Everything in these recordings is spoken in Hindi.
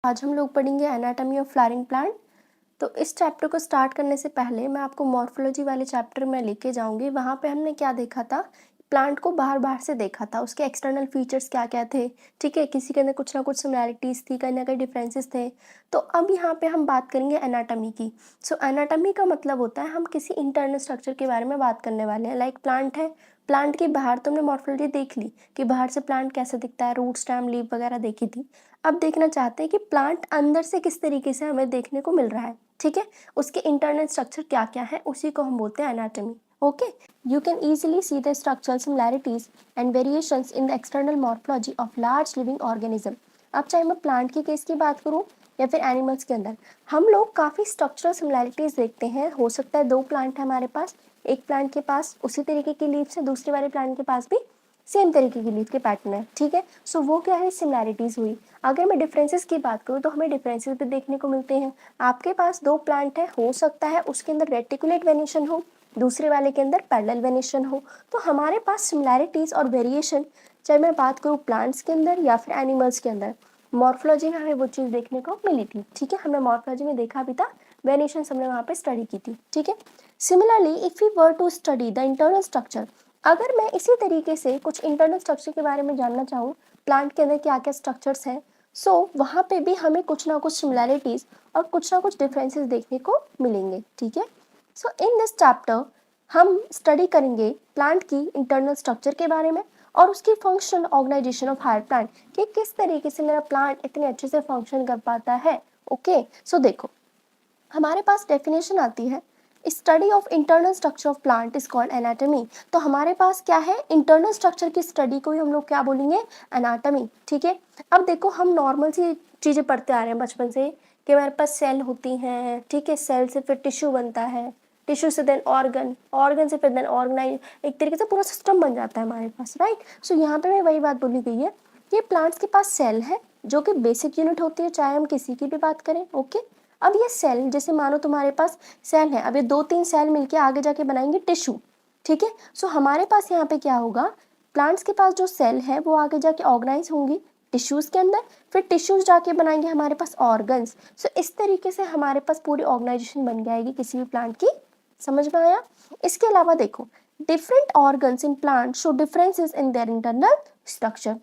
आज हम लोग पढ़ेंगे एनाटॉमी ऑफ फ्लावरिंग प्लांट। तो इस चैप्टर को स्टार्ट करने से पहले मैं आपको मॉर्फोलॉजी वाले चैप्टर में लेके जाऊंगी। वहाँ पे हमने क्या देखा था, प्लांट को बाहर बाहर से देखा था, उसके एक्सटर्नल फीचर्स क्या क्या थे। ठीक है, किसी के अंदर कुछ ना कुछ सिमिलैरिटीज़ थी, कहीं ना कहीं डिफरेंसेस थे। तो अब यहाँ पे हम बात करेंगे एनाटॉमी की। सो एनाटॉमी का मतलब होता है हम किसी इंटरनल स्ट्रक्चर के बारे में बात करने वाले हैं। लाइक प्लांट है, प्लांट के बाहर तो हमने मॉर्फोलॉजी देख ली कि बाहर से प्लांट कैसे दिखता है, रूट स्टेम लीव वगैरह देखी थी। अब देखना चाहते हैं कि प्लांट अंदर से किस तरीके से हमें देखने को मिल रहा है। ठीक है, उसके इंटरनल स्ट्रक्चर क्या क्या है, उसी को हम बोलते हैं anatomy. Okay, you can easily see the structural similarities and variations in the external morphology of large living organism। अब चाहे मैं प्लांट के केस की बात करूं या फिर एनिमल्स के अंदर, हम लोग काफ़ी स्ट्रक्चरल सिमिलैरिटीज़ देखते हैं। हो सकता है दो प्लांट है हमारे पास, एक प्लांट के पास उसी तरीके की लीव्स है, दूसरे वाले प्लांट के पास भी सेम तरीके की लीव के पैटर्न है। ठीक है, सो वो क्या है, सिमिलैरिटीज़ हुई। अगर मैं डिफरेंसेस की बात करूँ तो हमें डिफरेंसेस भी देखने को मिलते हैं। आपके पास दो प्लांट है, हो सकता है उसके अंदर रेटिकुलेट वेनिएशन हो, दूसरे वाले के अंदर पैरेलल वेनिएशन हो। तो हमारे पास सिमिलैरिटीज़ और वेरिएशन, चाहे मैं बात करूँ प्लांट्स के अंदर या फिर एनिमल्स के अंदर, मॉर्फोलॉजी में हमें वो चीज़ देखने को मिली थी। ठीक है, हमने मॉर्फोलॉजी में देखा भी था, वेरिएशन हमने वहाँ पे स्टडी की थी। ठीक है, similarly if we were to study the internal structure, अगर मैं इसी तरीके से कुछ इंटरनल स्ट्रक्चर के बारे में जानना चाहूँ, प्लांट के अंदर क्या क्या स्ट्रक्चर्स हैं, सो वहाँ पे भी हमें कुछ ना कुछ सिमिलैरिटीज़ और कुछ ना कुछ डिफरेंसेस देखने को मिलेंगे। ठीक है, सो इन दिस चैप्टर हम स्टडी करेंगे प्लांट की इंटरनल स्ट्रक्चर के बारे में और उसकी function organisation of higher plant, कि किस तरीके से मेरा प्लांट इतने अच्छे से फंक्शन कर पाता है। ओके, सो देखो हमारे पास डेफिनेशन आती है, study of internal structure of plant is called anatomy. तो हमारे पास क्या है, इंटरनल स्ट्रक्चर की स्टडी को ही हम लोग क्या बोलेंगे, एनाटॉमी। ठीक है, अब देखो हम नॉर्मल सी चीज़ें पढ़ते आ रहे हैं बचपन से कि हमारे पास सेल होती हैं। ठीक है, सेल से फिर टिश्यू बनता है, टिश्यू से देन ऑर्गन, ऑर्गन से फिर देन ऑर्गेनाइज, एक तरीके से पूरा सिस्टम बन जाता है हमारे पास। राइट, सो यहाँ पे वही बात बोली गई है कि प्लांट्स के पास सेल है जो कि बेसिक यूनिट होती है, चाहे हम किसी की भी बात करें। ओके, अब ये सेल, जैसे मानो तुम्हारे पास सेल है, अब ये दो तीन सेल मिलके आगे जाके बनाएंगे टिश्यू। ठीक है, सो हमारे पास यहाँ पे क्या होगा, प्लांट्स के पास जो सेल है वो आगे जाके ऑर्गेनाइज होंगी टिश्यूज के अंदर, फिर टिश्यूज जाके बनाएंगे हमारे पास ऑर्गन्स। सो इस तरीके से हमारे पास पूरी ऑर्गेनाइजेशन बन जाएगी किसी भी प्लांट की। समझ में आया? इसके अलावा देखो, different organs in plant show differences in their internal structure.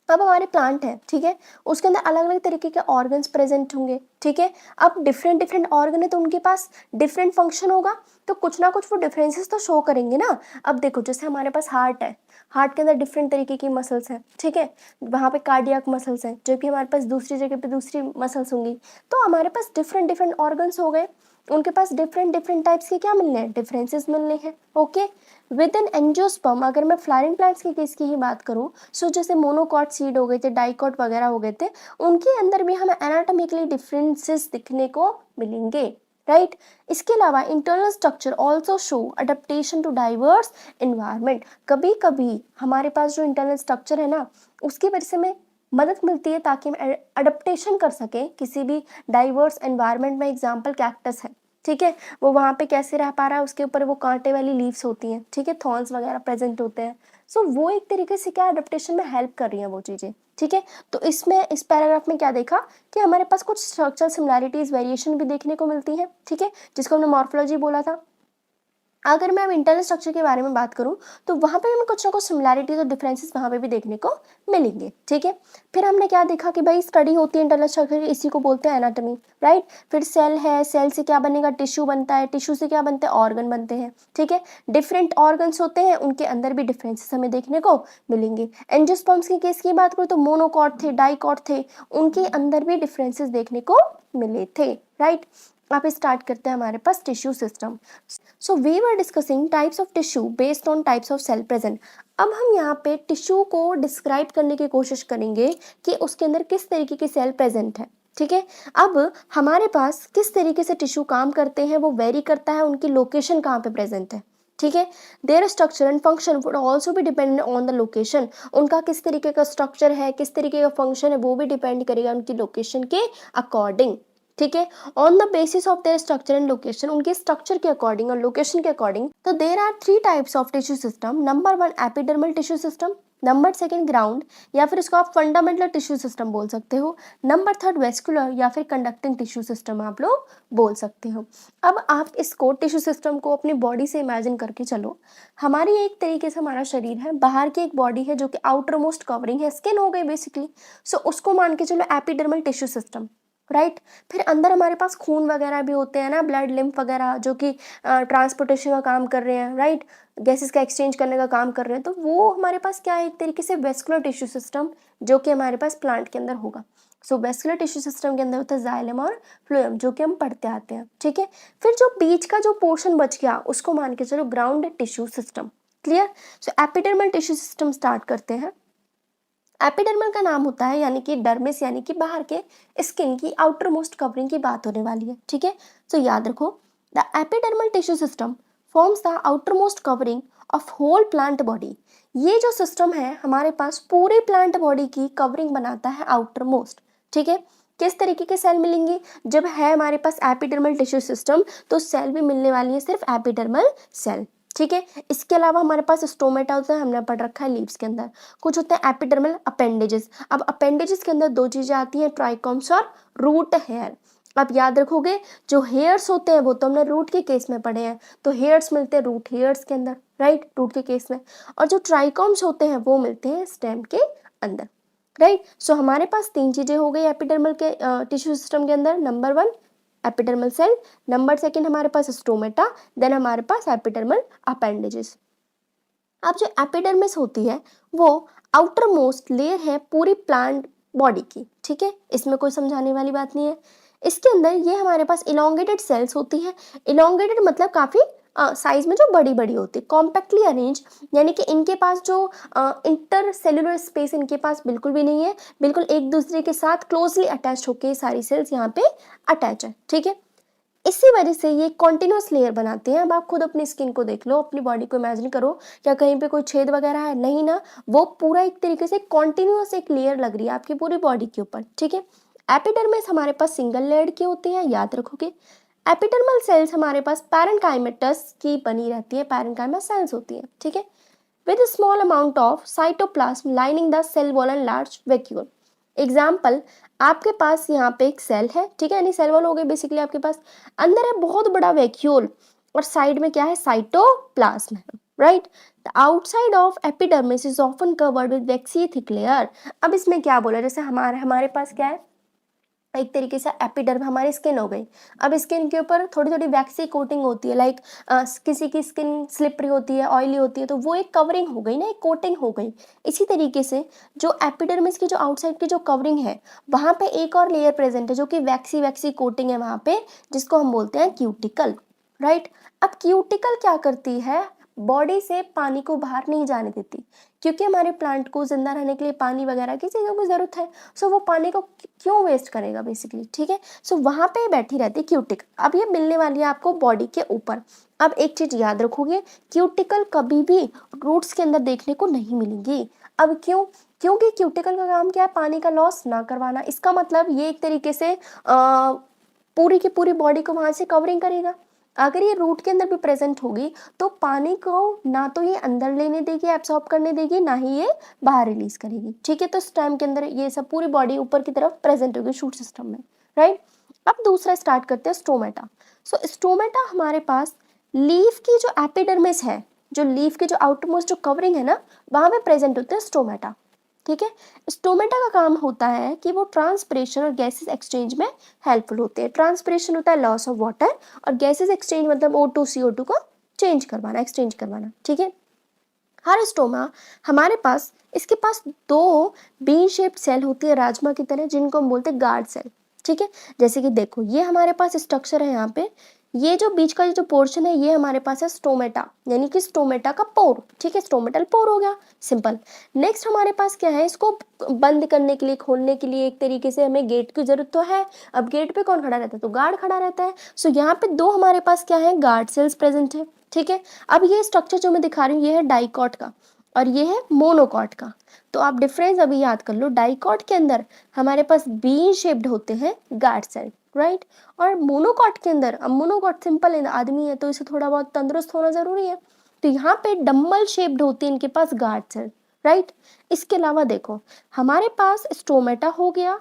अब हमारे प्लांट है, ठीक है, उसके अंदर अलग अलग तरीके के ऑर्गन्स प्रेजेंट होंगे। ठीक है, अब डिफरेंट डिफरेंट ऑर्गन है तो उनके पास डिफरेंट फंक्शन होगा, तो कुछ ना कुछ वो डिफरेंसेस तो शो करेंगे ना। अब देखो जैसे हमारे पास हार्ट है, हार्ट के अंदर डिफरेंट तरीके की मसल्स हैं। ठीक है, वहाँ पे कार्डियक मसल्स हैं, जबकि हमारे पास दूसरी जगह पे दूसरी मसल्स होंगी। तो हमारे पास डिफरेंट डिफरेंट ऑर्गन्स हो गए, उनके पास डिफरेंट डिफरेंट टाइप्स के क्या मिलने हैं, डिफरेंसेस मिलने हैं। ओके, विद इन एंजियोस्पर्म, अगर मैं फ्लावरिंग प्लांट्स के केस की ही बात करूँ, सो जैसे मोनोकॉट सीड हो गए थे, डाइकॉट वगैरह हो गए थे, उनके अंदर भी हमें एनाटॉमिकली डिफरेंसेस दिखने को मिलेंगे। राइट, इसके अलावा internal structure also show adaptation to diverse environment. कभी कभी हमारे पास जो इंटरनल स्ट्रक्चर है ना, उसकी वजह से हमें मदद मिलती है ताकि हम अडेप्टेशन कर सकें किसी भी डाइवर्स एनवायरनमेंट में। एग्जाम्पल कैक्टस है, ठीक है, वो वहाँ पे कैसे रह पा रहा है, उसके ऊपर वो कांटे वाली लीव्स होती हैं। ठीक है, थॉर्न्स वगैरह प्रेजेंट होते हैं। सो वो एक तरीके से क्या अडेप्टेशन में हेल्प कर रही हैं वो चीज़ें। ठीक है, तो इसमें इस पैराग्राफ में क्या देखा कि हमारे पास कुछ स्ट्रक्चरल सिमिलैरिटीज वेरिएशन भी देखने को मिलती है। ठीक है, जिसको हमने मॉर्फोलॉजी बोला था। अगर मैं अब इंटरनल स्ट्रक्चर के बारे में बात करूं तो वहाँ पे हमें कुछ ना कुछ सिमिलैरिटीज और डिफरेंसेस वहाँ पे भी देखने को मिलेंगे। ठीक है, फिर हमने क्या देखा कि भाई स्टडी होती है इंटरनल स्ट्रक्चर की, इसी को बोलते हैं एनाटॉमी। राइट, फिर सेल है, सेल से क्या बनेगा, टिश्यू बनता है, टिश्यू से क्या बनते हैं, ऑर्गन बनते हैं। ठीक है, डिफरेंट ऑर्गन्स होते हैं, उनके अंदर भी डिफरेंसेस हमें देखने को मिलेंगे। एंजियोस्पर्म्स के केस की बात करूँ तो मोनोकॉट थे, डाइकॉट थे, उनके अंदर भी डिफरेंसेस देखने को मिले थे। राइट, अब स्टार्ट करते हैं हमारे पास tissue system. So we were discussing types of tissue based on types of cell present. अब हम यहाँ पे टिश्यू को डिस्क्राइब करने की कोशिश करेंगे कि उसके अंदर किस तरीके के सेल प्रेजेंट है। ठीक है, अब हमारे पास किस तरीके से टिश्यू काम करते हैं वो वेरी करता है, उनकी लोकेशन कहाँ पे प्रेजेंट है। ठीक है, there structure and function would also भी डिपेंड ऑन द लोकेशन। उनका किस तरीके का स्ट्रक्चर है, किस तरीके का फंक्शन है, वो भी डिपेंड करेगा उनकी लोकेशन के अकॉर्डिंग। ठीक है, on the basis of their structure and location, उनके स्ट्रक्चर के अकॉर्डिंग और लोकेशन के अकॉर्डिंग। तो there are three types of tissue system. Number one, epidermal tissue system. Number second ground, या फिर इसको आप फंडामेंटल टिश्यू सिस्टम बोल सकते हो। नंबर थर्ड वेस्कुलर या फिर कंडक्टिंग टिश्यू सिस्टम आप लोग बोल सकते हो। अब आप इसको टिश्यू सिस्टम को अपनी बॉडी से इमेजिन करके चलो। हमारी एक तरीके से हमारा शरीर है, बाहर की एक बॉडी है जो कि आउटर मोस्ट कवरिंग है, स्किन हो गई बेसिकली। सो उसको मान के चलो एपिडर्मल टिश्यू सिस्टम, राइट। फिर अंदर हमारे पास खून वगैरह भी होते हैं ना, ब्लड लिम्फ वगैरह, जो कि ट्रांसपोर्टेशन का काम कर रहे हैं, राइट, गैसेस का एक्सचेंज करने का काम कर रहे हैं। तो वो हमारे पास क्या है, एक तरीके से वेस्कुलर टिश्यू सिस्टम, जो कि हमारे पास प्लांट के अंदर होगा। सो वेस्कुलर टिश्यू सिस्टम के अंदर होता है जाइलम और फ्लोएम, जो कि हम पढ़ते आते हैं, ठीक है। फिर जो बीच का जो पोर्शन बच गया उसको मान के चलो ग्राउंड टिश्यू सिस्टम। क्लियर। सो एपिडर्मल टिश्यू सिस्टम स्टार्ट करते हैं। एपिडर्मल का नाम होता है यानी कि डर्मिस, यानी कि बाहर के स्किन की आउटर मोस्ट कवरिंग की बात होने वाली है, ठीक है। तो याद रखो, the epidermal tissue system forms the outer most covering of whole plant body. ये जो सिस्टम है हमारे पास पूरे प्लांट बॉडी की कवरिंग बनाता है आउटर मोस्ट, ठीक है। किस तरीके के सेल मिलेंगे, जब है हमारे पास एपिडर्मल टिश्यू सिस्टम तो सेल भी मिलने वाली है, सिर्फ एपिडर्मल सेल, ठीक है। इसके अलावा हमारे पास स्टोमेटा होता है, हमने पढ़ रखा है लीव्स के अंदर। कुछ होते हैं एपिडर्मल अपेंडेजेस। अब अपेंडेजेस के अंदर दो चीजें आती हैं, ट्राइकॉम्स और रूट हेयर। अब याद रखोगे, जो हेयर्स होते हैं वो तो हमने रूट के केस में पढ़े हैं, तो हेयर्स मिलते हैं रूट हेयर्स के अंदर, राइट, रूट के केस में। और जो ट्राइकॉम्स होते हैं वो मिलते हैं स्टेम के अंदर, राइट। सो हमारे पास तीन चीजें हो गई एपिडर्मल के टिश्यू सिस्टम के अंदर। Number one epidermal cell, number second हमारे पास स्टोमेटा, देन हमारे पास एपिडर्मल अपेंडेजेस। अब जो एपिडर्मिस होती है वो आउटर मोस्ट लेयर है पूरी प्लांट बॉडी की, ठीक है, इसमें कोई समझाने वाली बात नहीं है। इसके अंदर ये हमारे पास इलोंगेटेड सेल्स होती हैं। इलोंगेटेड मतलब काफ़ी साइज में जो बड़ी बड़ी होती है, कॉम्पैक्टली अरेंज, यानी कि इनके पास जो इंटर सेलुलर स्पेस इनके पास बिल्कुल भी नहीं है, बिल्कुल एक दूसरे के साथ क्लोजली अटैच होकर सारी सेल्स यहाँ पे अटैच है, ठीक है। इसी वजह से ये कॉन्टिन्यूस लेयर बनाते हैं। अब आप खुद अपनी स्किन को देख लो, अपनी बॉडी को इमेजिन करो, क्या कहीं पे कोई छेद वगैरह है, नहीं ना, वो पूरा एक तरीके से कॉन्टिन्यूस एक लेयर लग रही है आपकी पूरी बॉडी के ऊपर, ठीक है। एपिडर्मिस हमारे पास सिंगल लेयर की होती है, याद रखोगे। एपिडर्मल सेल्स हमारे पास पैरेन्काइमेटस की बनी रहती है, पैरेन्काइमा सेल्स होती है, ठीक है, with a small amount of cytoplasm lining the cell wall and large vacuole। Example, आपके पास यहाँ पे एक सेल है, ठीक है, यानी सेल वॉल हो गई बेसिकली आपके पास, अंदर है बहुत बड़ा वैक्यूल और साइड में क्या है, साइटोप्लाज्म है, right. The outside of epidermis is often covered with vaccine thick layer. अब इसमें क्या बोला, जैसे हमारे पास क्या है, एक तरीके से एपिडर्म हमारी स्किन हो गई। अब स्किन के ऊपर थोड़ी थोड़ी वैक्सी कोटिंग होती है, लाइक किसी की स्किन स्लिपरी होती है, ऑयली होती है, तो वो एक कवरिंग हो गई ना, एक कोटिंग हो गई। इसी तरीके से जो एपिडर्मिस की जो आउटसाइड की जो कवरिंग है वहाँ पे एक और लेयर प्रेजेंट है जो कि वैक्सी वैक्सी कोटिंग है वहाँ पे, जिसको हम बोलते हैं क्यूटिकल, राइट। अब क्यूटिकल क्या करती है, बॉडी से पानी को बाहर नहीं जाने देती, क्योंकि हमारे प्लांट को जिंदा रहने के लिए पानी वगैरह की चीज़ों की ज़रूरत है। सो वो पानी को क्यों वेस्ट करेगा बेसिकली, ठीक है। सो वहाँ पे बैठी रहती है क्यूटिकल। अब ये मिलने वाली है आपको बॉडी के ऊपर। अब एक चीज़ याद रखोगे, क्यूटिकल कभी भी रूट्स के अंदर देखने को नहीं मिलेंगी। अब क्यों, क्योंकि क्यूटिकल का काम क्या है, पानी का लॉस ना करवाना। इसका मतलब ये एक तरीके से पूरी की पूरी बॉडी को वहाँ से कवरिंग करेगा। अगर ये रूट के अंदर भी प्रेजेंट होगी तो पानी को ना तो ये अंदर लेने देगी, एब्सॉर्ब करने देगी, ना ही ये बाहर रिलीज करेगी, ठीक है। तो इस टाइम के अंदर ये सब पूरी बॉडी ऊपर की तरफ प्रेजेंट होगी शूट सिस्टम में, राइट। अब दूसरा स्टार्ट करते हैं स्टोमेटा। सो स्टोमेटा हमारे पास लीफ की जो एपिडर्मिस है, जो लीफ की जो आउटरमोस्ट जो कवरिंग है ना, वहां पे प्रेजेंट होते हैं स्टोमेटा, ठीक है। स्टोमेटा का काम होता है कि वो ट्रांसपिरेशन और गैसेस एक्सचेंज में हेल्पफुल होते हैं। ट्रांसपिरेशन होता है लॉस ऑफ वाटर और गैसेस एक्सचेंज मतलब O2 CO2 को चेंज करवाना, एक्सचेंज करवाना, ठीक है। हर स्टोमा हमारे पास, इसके पास दो बीन शेप्ड सेल होती है राजमा की तरह, जिनको हम बोलते हैं गार्ड सेल, ठीक है। जैसे कि देखो ये हमारे पास स्ट्रक्चर है, यहाँ पे ये जो बीच का जो पोर्शन है ये हमारे पास है स्टोमेटा, यानी कि स्टोमेटा का पोर, ठीक है, स्टोमेटल पोर हो गया, सिंपल। नेक्स्ट हमारे पास क्या है, इसको बंद करने के लिए, खोलने के लिए एक तरीके से हमें गेट की जरूरत तो है। अब गेट पे कौन खड़ा रहता है, तो गार्ड खड़ा रहता है। सो यहाँ पे दो हमारे पास क्या है, गार्ड सेल्स प्रेजेंट है, ठीक है। अब ये स्ट्रक्चर जो मैं दिखा रही हूँ ये है डाइकॉट का और ये है मोनोकॉट का। तो आप डिफरेंस अभी याद कर लो, डाइकॉट के अंदर हमारे पास बीन शेप्ड होते हैं गार्ड सेल, राइट। और मोनोकॉट के अंदर, अब मोनोकॉट सिंपल आदमी है तो इसे थोड़ा बहुत तंदुरुस्त होना जरूरी है, तो यहाँ पे डम्बल शेप्ड होती है इनके पास गार्ड सेल, राइट। इसके अलावा देखो हमारे पास स्टोमेटा हो गया,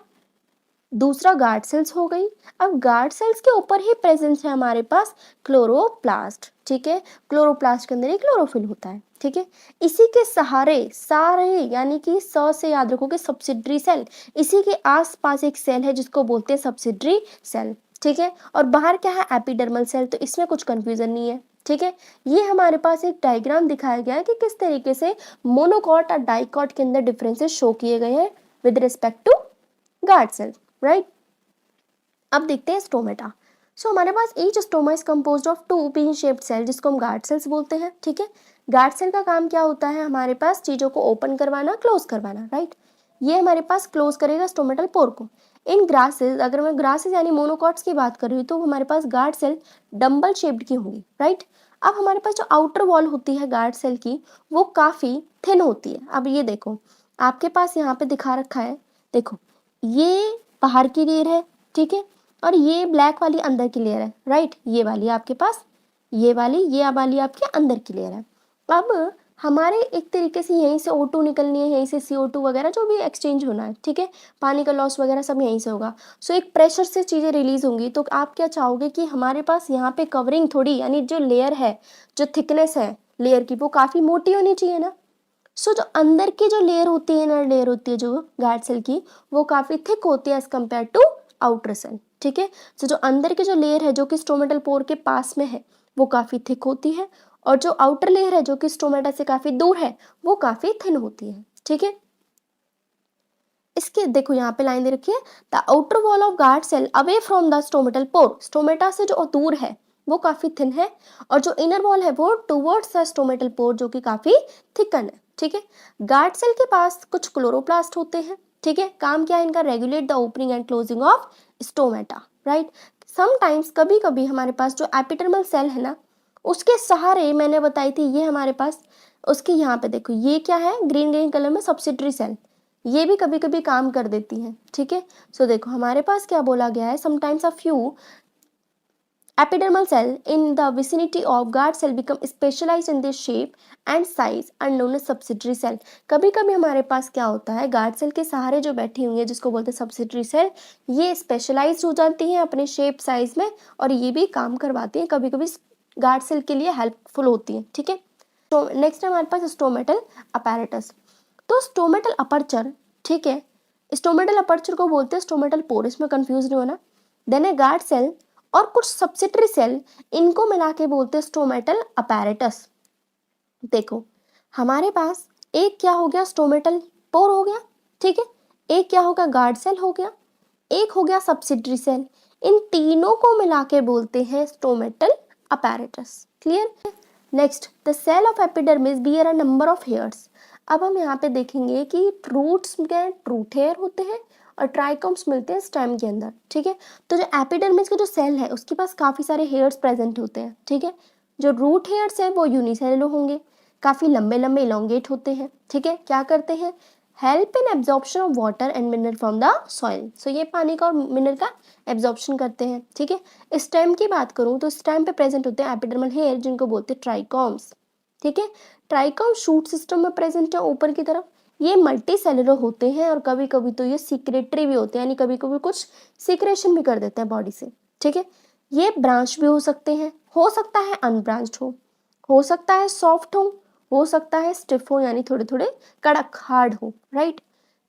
दूसरा गार्ड सेल्स हो गई। अब गार्ड सेल्स के ऊपर ही प्रेजेंस है हमारे पास क्लोरोप्लास्ट, ठीक है। क्लोरोप्लास्ट के अंदर ही क्लोरोफिल होता है, ठीक है। इसी के सहारे सारे यानी कि से याद रखोगे सब्सिडरी सेल, इसी के आसपास एक सेल है जिसको बोलते हैं सब्सिडरी सेल, ठीक है। और बाहर क्या है एपिडर्मल सेल, तो इसमें कुछ कंफ्यूजन नहीं है, ठीक है। ये हमारे पास एक डायग्राम दिखाया गया है कि किस तरीके से मोनोकॉट और डाइकॉट के अंदर डिफरेंसेस शो किए गए हैं with respect to guard cell, right. अब देखते हैं स्टोमेटा। सो हमारे पास each stoma is composed of two pin shaped cell जिसको हम गार्ड सेल्स बोलते हैं, ठीक है। गार्ड सेल का काम क्या होता है, हमारे पास चीजों को ओपन करवाना, क्लोज करवाना, राइट। ये हमारे पास क्लोज करेगा स्टोमेटल पोर को। इन ग्रासेस, अगर मैं ग्रासेस यानी मोनोकॉट्स की बात कर रही हूँ तो हमारे पास गार्ड सेल डम्बल शेप्ड की होंगी, राइट। अब हमारे पास जो आउटर वॉल होती है गार्ड सेल की वो काफी थिन होती है। अब ये देखो आपके पास यहाँ पे दिखा रखा है, देखो ये बाहर की लेयर है, ठीक है, और ये ब्लैक वाली अंदर की लेयर है, राइट। ये वाली आपके पास, ये वाली आपके अंदर की लेयर है। अब हमारे एक तरीके से यहीं से O2 निकलनी है, यहीं से CO2 वगैरह जो भी एक्सचेंज होना है, ठीक है, पानी का लॉस वगैरह सब यहीं से होगा। सो एक प्रेशर से चीज़ें रिलीज होंगी। तो आप क्या चाहोगे कि हमारे पास यहाँ पे कवरिंग थोड़ी यानी जो लेयर है, जो थिकनेस है लेयर की वो काफ़ी मोटी होनी चाहिए ना। सो जो अंदर की जो लेयर होती है, इनर लेयर होती है जो गार्ड सेल की, वो काफ़ी थिक होती है as compare to outer cell, ठीक है। सो जो अंदर की जो लेयर है जो कि स्टोमेटल पोर के पास में है वो काफ़ी थिक होती है, और जो आउटर लेयर है जो कि स्टोमेटा से काफ़ी दूर है वो काफ़ी थिन होती है, ठीक है। इसके देखो यहाँ पे लाइन दे रखी है, the outer wall of guard cell away from the stomatal pore, stomata से जो दूर है वो काफ़ी थिन है, और जो इनर वॉल है वो टुवर्ड्स द स्टोमेटल पोर जो कि काफ़ी थिकन है, ठीक है। गार्ड सेल के पास कुछ क्लोरोप्लास्ट होते हैं, ठीक है। काम क्या है इनका, regulate the opening and closing of stomata, right. Sometimes कभी कभी हमारे पास जो एपिडर्मल सेल है ना उसके सहारे, मैंने बताई थी ये हमारे पास, उसके यहाँ पे देखो ये क्या है ग्रीन ग्रीन कलर में सब्सिडरी सेल, ये भी कभी कभी काम कर देती हैं, ठीक है। सो देखो हमारे पास क्या बोला गया है, sometimes a few epidermal cell in the vicinity of guard cell become specialized in their shape and size and known as subsidiary cell। कभी कभी हमारे पास क्या होता है गार्ड सेल के सहारे जो बैठी हुई है जिसको बोलते हैं सब्सिडरी सेल, ये स्पेशलाइज्ड हो जाती हैं अपने शेप साइज में, और ये भी काम करवाती हैं, कभी कभी गार्ड सेल के लिए हेल्पफुल होती है, ठीक है। तो नेक्स्ट है हमारे पास स्टोमेटल अपैरेटस। तो स्टोमेटल अपर्चर, ठीक है, स्टोमेटल अपर्चर को बोलते हैं स्टोमेटल पोर, इसमें कंफ्यूज नहीं होना। देन है गार्ड सेल और कुछ सब्सिडरी सेल, इनको मिला के बोलते हैं स्टोमेटल अपैरेटस। देखो हमारे पास एक क्या हो गया स्टोमेटल पोर हो गया, ठीक है, एक क्या होगा गार्ड सेल हो गया, एक हो गया सब्सिडरी सेल, इन तीनों को मिला के बोलते हैं stomatal apparatus. Clear. Next, the cell of epidermis bear a number of hairs. अब हम यहाँ पे देखेंगे कि रूट्स के रूट हेयर होते हैं और ट्राइकोम्स मिलते हैं स्टेम के अंदर, ठीक है। तो जो एपिडर्मिस के जो सेल है उसके पास काफ़ी सारे हेयर्स प्रेजेंट होते हैं, ठीक है। जो रूट हेयर्स हैं वो यूनिसेलुलर होंगे, काफ़ी लंबे लंबे इलोंगेट होते हैं, ठीक है। क्या करते हैं, help in absorption of water and mineral from the soil. So ये पानी का और मिनरल का एब्जॉर्प्शन करते हैं, ठीक है। स्टेम की बात करूँ तो स्टेम पे प्रेजेंट होते हैं एपिडर्मल हेयर जिनको बोलते हैं ट्राइकॉम्स, ठीक है। ट्राइकॉम शूट सिस्टम में प्रेजेंट है ऊपर की तरफ, ये मल्टी सेलुलर होते हैं और कभी कभी तो ये सीक्रेटरी भी होते हैं, यानी कभी कभी कुछ सीक्रेशन भी कर देते हैं बॉडी से, ठीक है। ये ब्रांच भी हो सकते हैं, हो सकता है अनब्रांच्ड हो सकता है सॉफ्ट हो सकता है स्टिफ हो यानी थोड़े थोड़े कड़क हार्ड हो, राइट।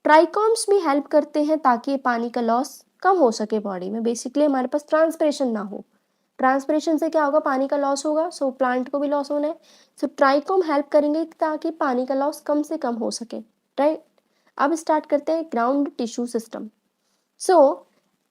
ट्राइकॉम्स भी हेल्प करते हैं ताकि पानी का लॉस कम हो सके बॉडी में, बेसिकली हमारे पास ट्रांसपिरेशन ना हो। ट्रांसपिरेशन से क्या होगा, पानी का लॉस होगा, सो प्लांट को भी लॉस होना है। सो ट्राइकोम हेल्प करेंगे ताकि पानी का लॉस कम से कम हो सके, राइट। अब स्टार्ट करते हैं ground tissue system. So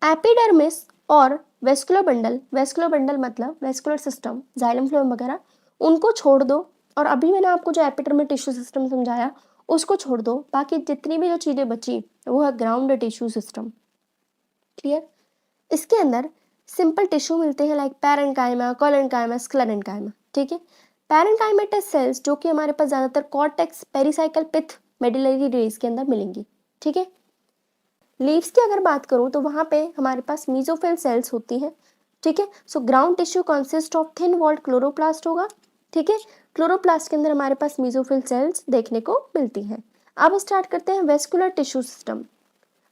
epidermis और वेस्कुलर बंडल मतलब वेस्कुलर सिस्टम, जाइलम फ्लोएम वगैरह, उनको छोड़ दो, और अभी मैंने आपको जो एपिडर्मिस टिश्यू सिस्टम समझाया उसको छोड़ दो, बाकी जितनी भी जो चीज़ें बची वो है ग्राउंड टिश्यू सिस्टम। क्लियर। इसके अंदर सिंपल टिश्यू मिलते हैं लाइक पैरेन्काइमा, कोलेन्काइमा, स्क्लेरेन्काइमा, ठीक है। पैरेन्काइमेटस सेल्स जो कि हमारे पास ज़्यादातर कॉर्टेक्स, पेरिसाइकल, पिथ, मेडुलरी रेस के अंदर मिलेंगी, ठीक है। लीव्स की अगर बात करूं तो वहां पे हमारे पास मीजोफिल सेल्स होती हैं, ठीक है। So ground tissue consist of thin walled chloroplast होगा, ठीक है। क्लोरोप्लास्ट के अंदर हमारे पास मीजोफिल सेल्स देखने को मिलती हैं। अब स्टार्ट करते हैं वेस्कुलर टिश्यू सिस्टम।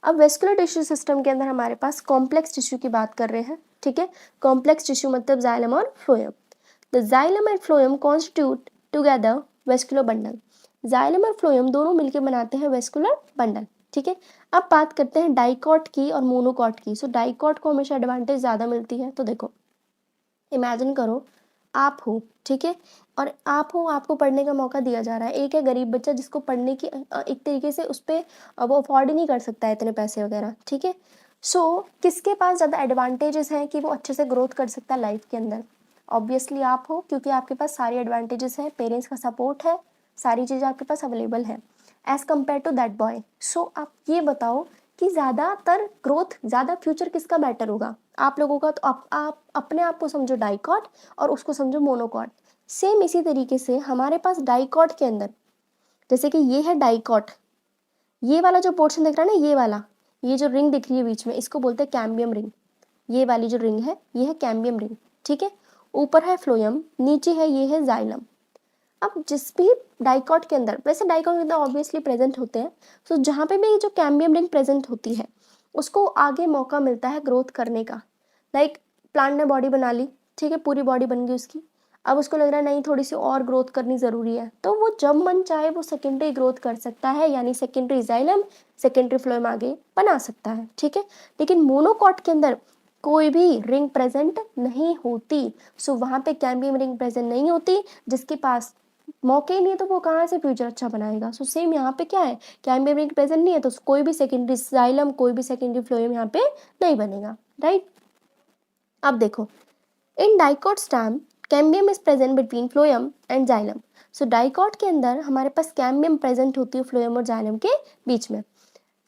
अब वेस्कुलर टिश्यू सिस्टम के अंदर हमारे पास कॉम्प्लेक्स टिश्यू की बात कर रहे हैं, ठीक है। कॉम्प्लेक्स टिश्यू मतलब जाइलम और phloem. The xylem and phloem constitute together vascular bundle. Xylem और फ्लोएम दोनों मिलकर बनाते हैं वेस्कुलर बंडल, ठीक है। अब बात करते हैं डाइकॉट की और मोनोकॉट की। सो डाइकॉट को हमेशा एडवांटेज ज़्यादा मिलती है। तो देखो, इमेजिन करो आप हो, ठीक है, और आप हो, आपको पढ़ने का मौका दिया जा रहा है। एक है गरीब बच्चा जिसको पढ़ने की एक तरीके से उस पर वो अफोर्ड ही नहीं कर सकता है इतने पैसे वगैरह, ठीक है। सो किसके पास ज़्यादा एडवांटेजेस हैं कि वो अच्छे से ग्रोथ कर सकता है लाइफ के अंदर? ऑब्वियसली आप हो, क्योंकि आपके पास सारी एडवांटेजेस हैं, पेरेंट्स का सपोर्ट है, सारी चीज़ें आपके पास अवेलेबल है as compare to that boy. So आप ये बताओ कि ज़्यादातर ग्रोथ, ज़्यादा फ्यूचर किसका बेटर होगा आप लोगों का? तो आप अपने आप को समझो डाइकॉट और उसको समझो मोनोकॉट। सेम इसी तरीके से हमारे पास डाइकॉट के अंदर, जैसे कि ये है डाइकॉट, ये वाला जो पोर्शन दिख रहा है ना, ये वाला, ये जो रिंग दिख रही है बीच में, इसको बोलते हैं कैम्बियम रिंग। ये वाली जो रिंग है ये है कैम्बियम रिंग, ठीक है। ऊपर है फ्लोएम, नीचे है ये है जाइलम। अब जिस भी डाइकॉट के अंदर, वैसे डाइकॉट के अंदर ऑब्वियसली प्रेजेंट होते हैं, तो जहाँ पे भी ये जो कैम्बियम रिंग प्रेजेंट होती है उसको आगे मौका मिलता है ग्रोथ करने का। लाइक प्लांट ने बॉडी बना ली, ठीक है, पूरी बॉडी बन गई उसकी, अब उसको लग रहा है नहीं थोड़ी सी और ग्रोथ करनी ज़रूरी है, तो वो जब मन चाहे वो सेकेंडरी ग्रोथ कर सकता है, यानी सेकेंडरी जाइलम सेकेंडरी फ्लोएम आगे बना सकता है, ठीक है। लेकिन मोनोकॉट के अंदर कोई भी रिंग प्रेजेंट नहीं होती। सो वहाँ पे कैम्बियम रिंग प्रेजेंट नहीं होती, जिसके पास मौके ही नहीं है तो वो कहाँ से फ्यूचर अच्छा बनाएगा। सो सेम यहाँ पे क्या है, कैम्बियम रिंग प्रेजेंट नहीं है तो कोई भी सेकेंडरी जाइलम, कोई भी सेकेंडरी फ्लोएम यहाँ पे नहीं बनेगा, राइट। अब देखो, in dicot stem cambium is present between phloem and xylem. So dicot के अंदर हमारे पास कैम्बियम प्रेजेंट होती है फ्लोएम और जाइलम के बीच में।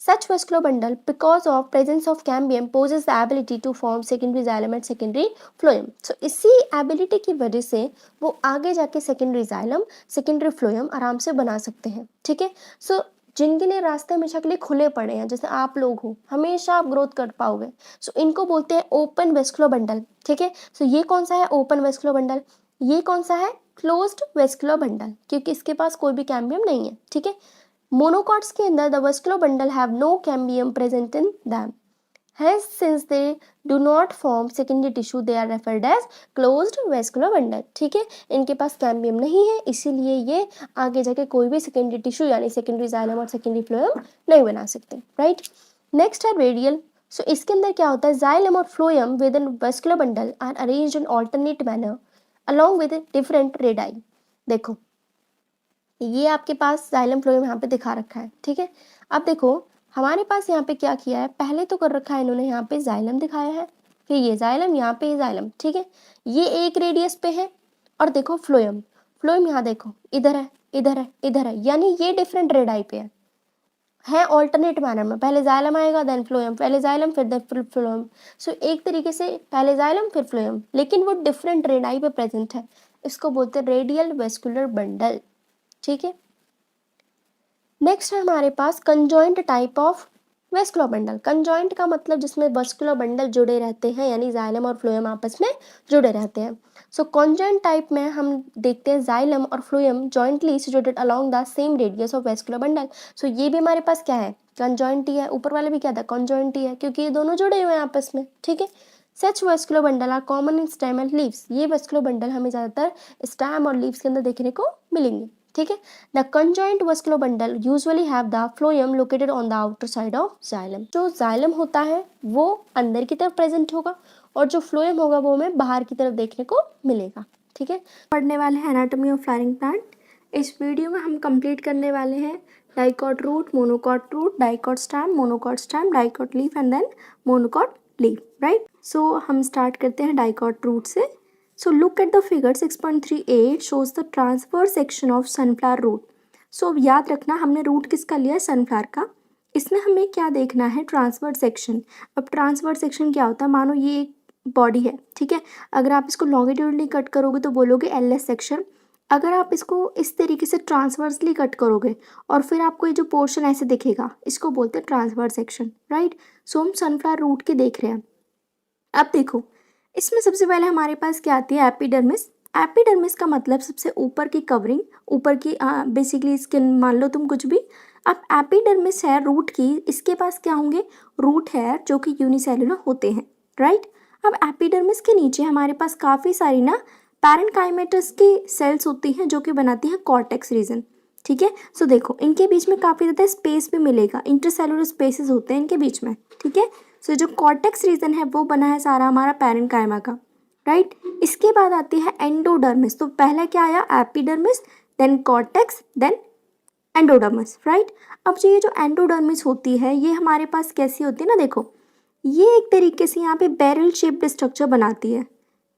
Such vascular bundle, because of presence of cambium, poses the ability to form secondary xylem and secondary phloem. So इसी ability की वजह से वो आगे जाके secondary xylem, secondary phloem आराम से बना सकते हैं, ठीक है। So जिनके लिए रास्ते हमेशा के लिए खुले पड़े हैं, जैसे आप लोग हो, हमेशा आप ग्रोथ कर पाओगे, सो इनको बोलते हैं ओपन वेस्कुलर बंडल, ठीक है। सो ये कौन सा है ओपन वेस्कुलर बंडल, ये कौन सा है क्लोज्ड वेस्कुलर बंडल, क्योंकि इसके पास कोई भी कैम्बियम नहीं है, ठीक है। मोनोकॉट्स के अंदर the vascular bundle have no cambium present in them, hence since they do not form secondary tissue they are referred as closed vascular bundle, ठीक है। इनके पास कैम्बियम नहीं है, इसीलिए ये आगे जाके कोई भी सेकेंडरी टिश्यू यानी सेकेंडरी जाइलम और सेकेंडरी फ्लोएम नहीं बना सकते, राइट। नेक्स्ट है रेडियल। सो इसके अंदर क्या होता है, जाइलम और phloem with in vascular bundle are arranged in alternate manner along with different radii. देखो, ये आपके पास जाइलम फ्लोएम यहाँ पे दिखा रखा है, ठीक है। अब देखो हमारे पास यहाँ पे क्या किया है, पहले तो कर रखा है इन्होंने यहाँ पे जाइलम दिखाया है, फिर ये जाइलम, यहाँ पे ये जाइलम, ठीक है। ये एक रेडियस पे है, और देखो फ्लोएम, फ्लोएम यहाँ देखो इधर है, इधर है, इधर है, यानी ये डिफरेंट रेडाई पे है ऑल्टरनेट मैनर में, पहले जाइलम आएगा देन फ्लोएम, पहले जाइलम फिर फ्लोएम। सो एक तरीके से पहले जाइलम फिर फ्लोएम, लेकिन वो डिफरेंट रेडाई पे प्रेजेंट है, इसको बोलते हैं रेडियल वेस्कुलर बंडल, ठीक है। नेक्स्ट है हमारे पास conjoint type of vascular bundle. Conjoint का मतलब जिसमें वेस्कुलर बंडल जुड़े रहते हैं, यानी जाइलम और फ्लोएम आपस में जुड़े रहते हैं। सो कंजॉइंट टाइप में हम देखते हैं जाइलम और phloem jointly situated along the same radius of vascular bundle. So ये भी हमारे पास क्या है, कंजॉइंट ही है, ऊपर वाले भी क्या था, कंजॉइंट ही है, क्योंकि ये दोनों जुड़े हुए हैं आपस में, ठीक है। Such vascular bundle are common in stem and leaves. ये वेस्कुलर बंडल हमें ज़्यादातर स्टेम और लीव्स के अंदर देखने को मिलेंगे, ठीक है। The conjoint vascular bundle usually have the phloem located on the outer side of xylem. जो जाइलम होता है वो अंदर की तरफ प्रेजेंट होगा, और जो फ्लोएम होगा वो हमें बाहर की तरफ देखने को मिलेगा, ठीक है। पढ़ने वाले हैं एनाटॉमी ऑफ फ्लावरिंग प्लांट। इस वीडियो में हम कंप्लीट करने वाले हैं dicot root, monocot root, dicot stem, dicot leaf and then monocot leaf, right. So हम स्टार्ट करते हैं डाइकॉट रूट से। So look at the figure 6.38 shows the transverse section of sunflower root. So अब याद रखना हमने रूट किसका लिया है, सनफ्लावर का। इसमें हमें क्या देखना है, ट्रांसवर्स सेक्शन। अब ट्रांसवर्स सेक्शन क्या होता है, मानो ये एक बॉडी है, ठीक है। अगर आप इसको लॉन्गिट्यूडली कट करोगे तो बोलोगे एलएस सेक्शन। अगर आप इसको इस तरीके से ट्रांसवर्सली कट करोगे और फिर आपको ये जो पोर्शन ऐसे दिखेगा, इसको बोलते हैं ट्रांसवर्स सेक्शन, राइट। सो हम सनफ्लावर रूट की देख रहे हैं। अब देखो, इसमें सबसे पहले हमारे पास क्या आती है, एपिडर्मिस। एपिडर्मिस का मतलब सबसे ऊपर की कवरिंग, ऊपर की बेसिकली स्किन मान लो तुम कुछ भी। अब एपिडर्मिस है रूट की, इसके पास क्या होंगे, रूट हेयर जो कि यूनिसेलुलर होते हैं, राइट। अब एपिडर्मिस के नीचे हमारे पास काफ़ी सारी ना पैरेन्काइमेटस की सेल्स होती हैं जो कि बनाती हैं कॉर्टेक्स रीजन, ठीक है। सो देखो इनके बीच में काफ़ी ज़्यादा स्पेस भी मिलेगा, इंटरसेलुलर स्पेसेस होते हैं इनके बीच में, ठीक है। सो जो कॉर्टेक्स रीजन है वो बना है सारा हमारा पैरेन्काइमा का, राइट। इसके बाद आती है एंडोडर्मिस। तो पहले क्या आया, epidermis, then cortex, then endodermis, right. अब जो ये जो एंडोडर्मिस होती है ये हमारे पास कैसी होती है ना, देखो ये एक तरीके से यहाँ पे बैरल शेप्ड स्ट्रक्चर बनाती है,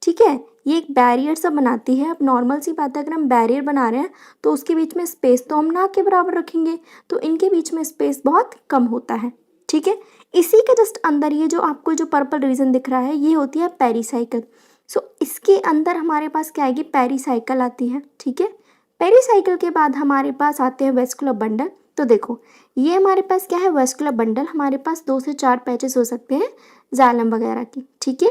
ठीक है। ये एक बैरियर सा बनाती है। अब नॉर्मल सी बात है, अगर हम बैरियर बना रहे हैं तो उसके बीच में स्पेस तो हम ना के बराबर रखेंगे, तो इनके बीच में स्पेस बहुत कम होता है, ठीक है। इसी के जस्ट अंदर ये जो आपको जो पर्पल रीजन दिख रहा है ये होती है पेरिसाइकिल। सो इसके अंदर हमारे पास क्या आएगी, पेरिसाइकिल आती है, ठीक है। पेरिसाइकिल के बाद हमारे पास आते हैं वेस्कुलर बंडल। तो देखो ये हमारे पास क्या है, वेस्कुलर बंडल। हमारे पास 2 से 4 पैचेस हो सकते हैं जाइलम वगैरह की, ठीक है।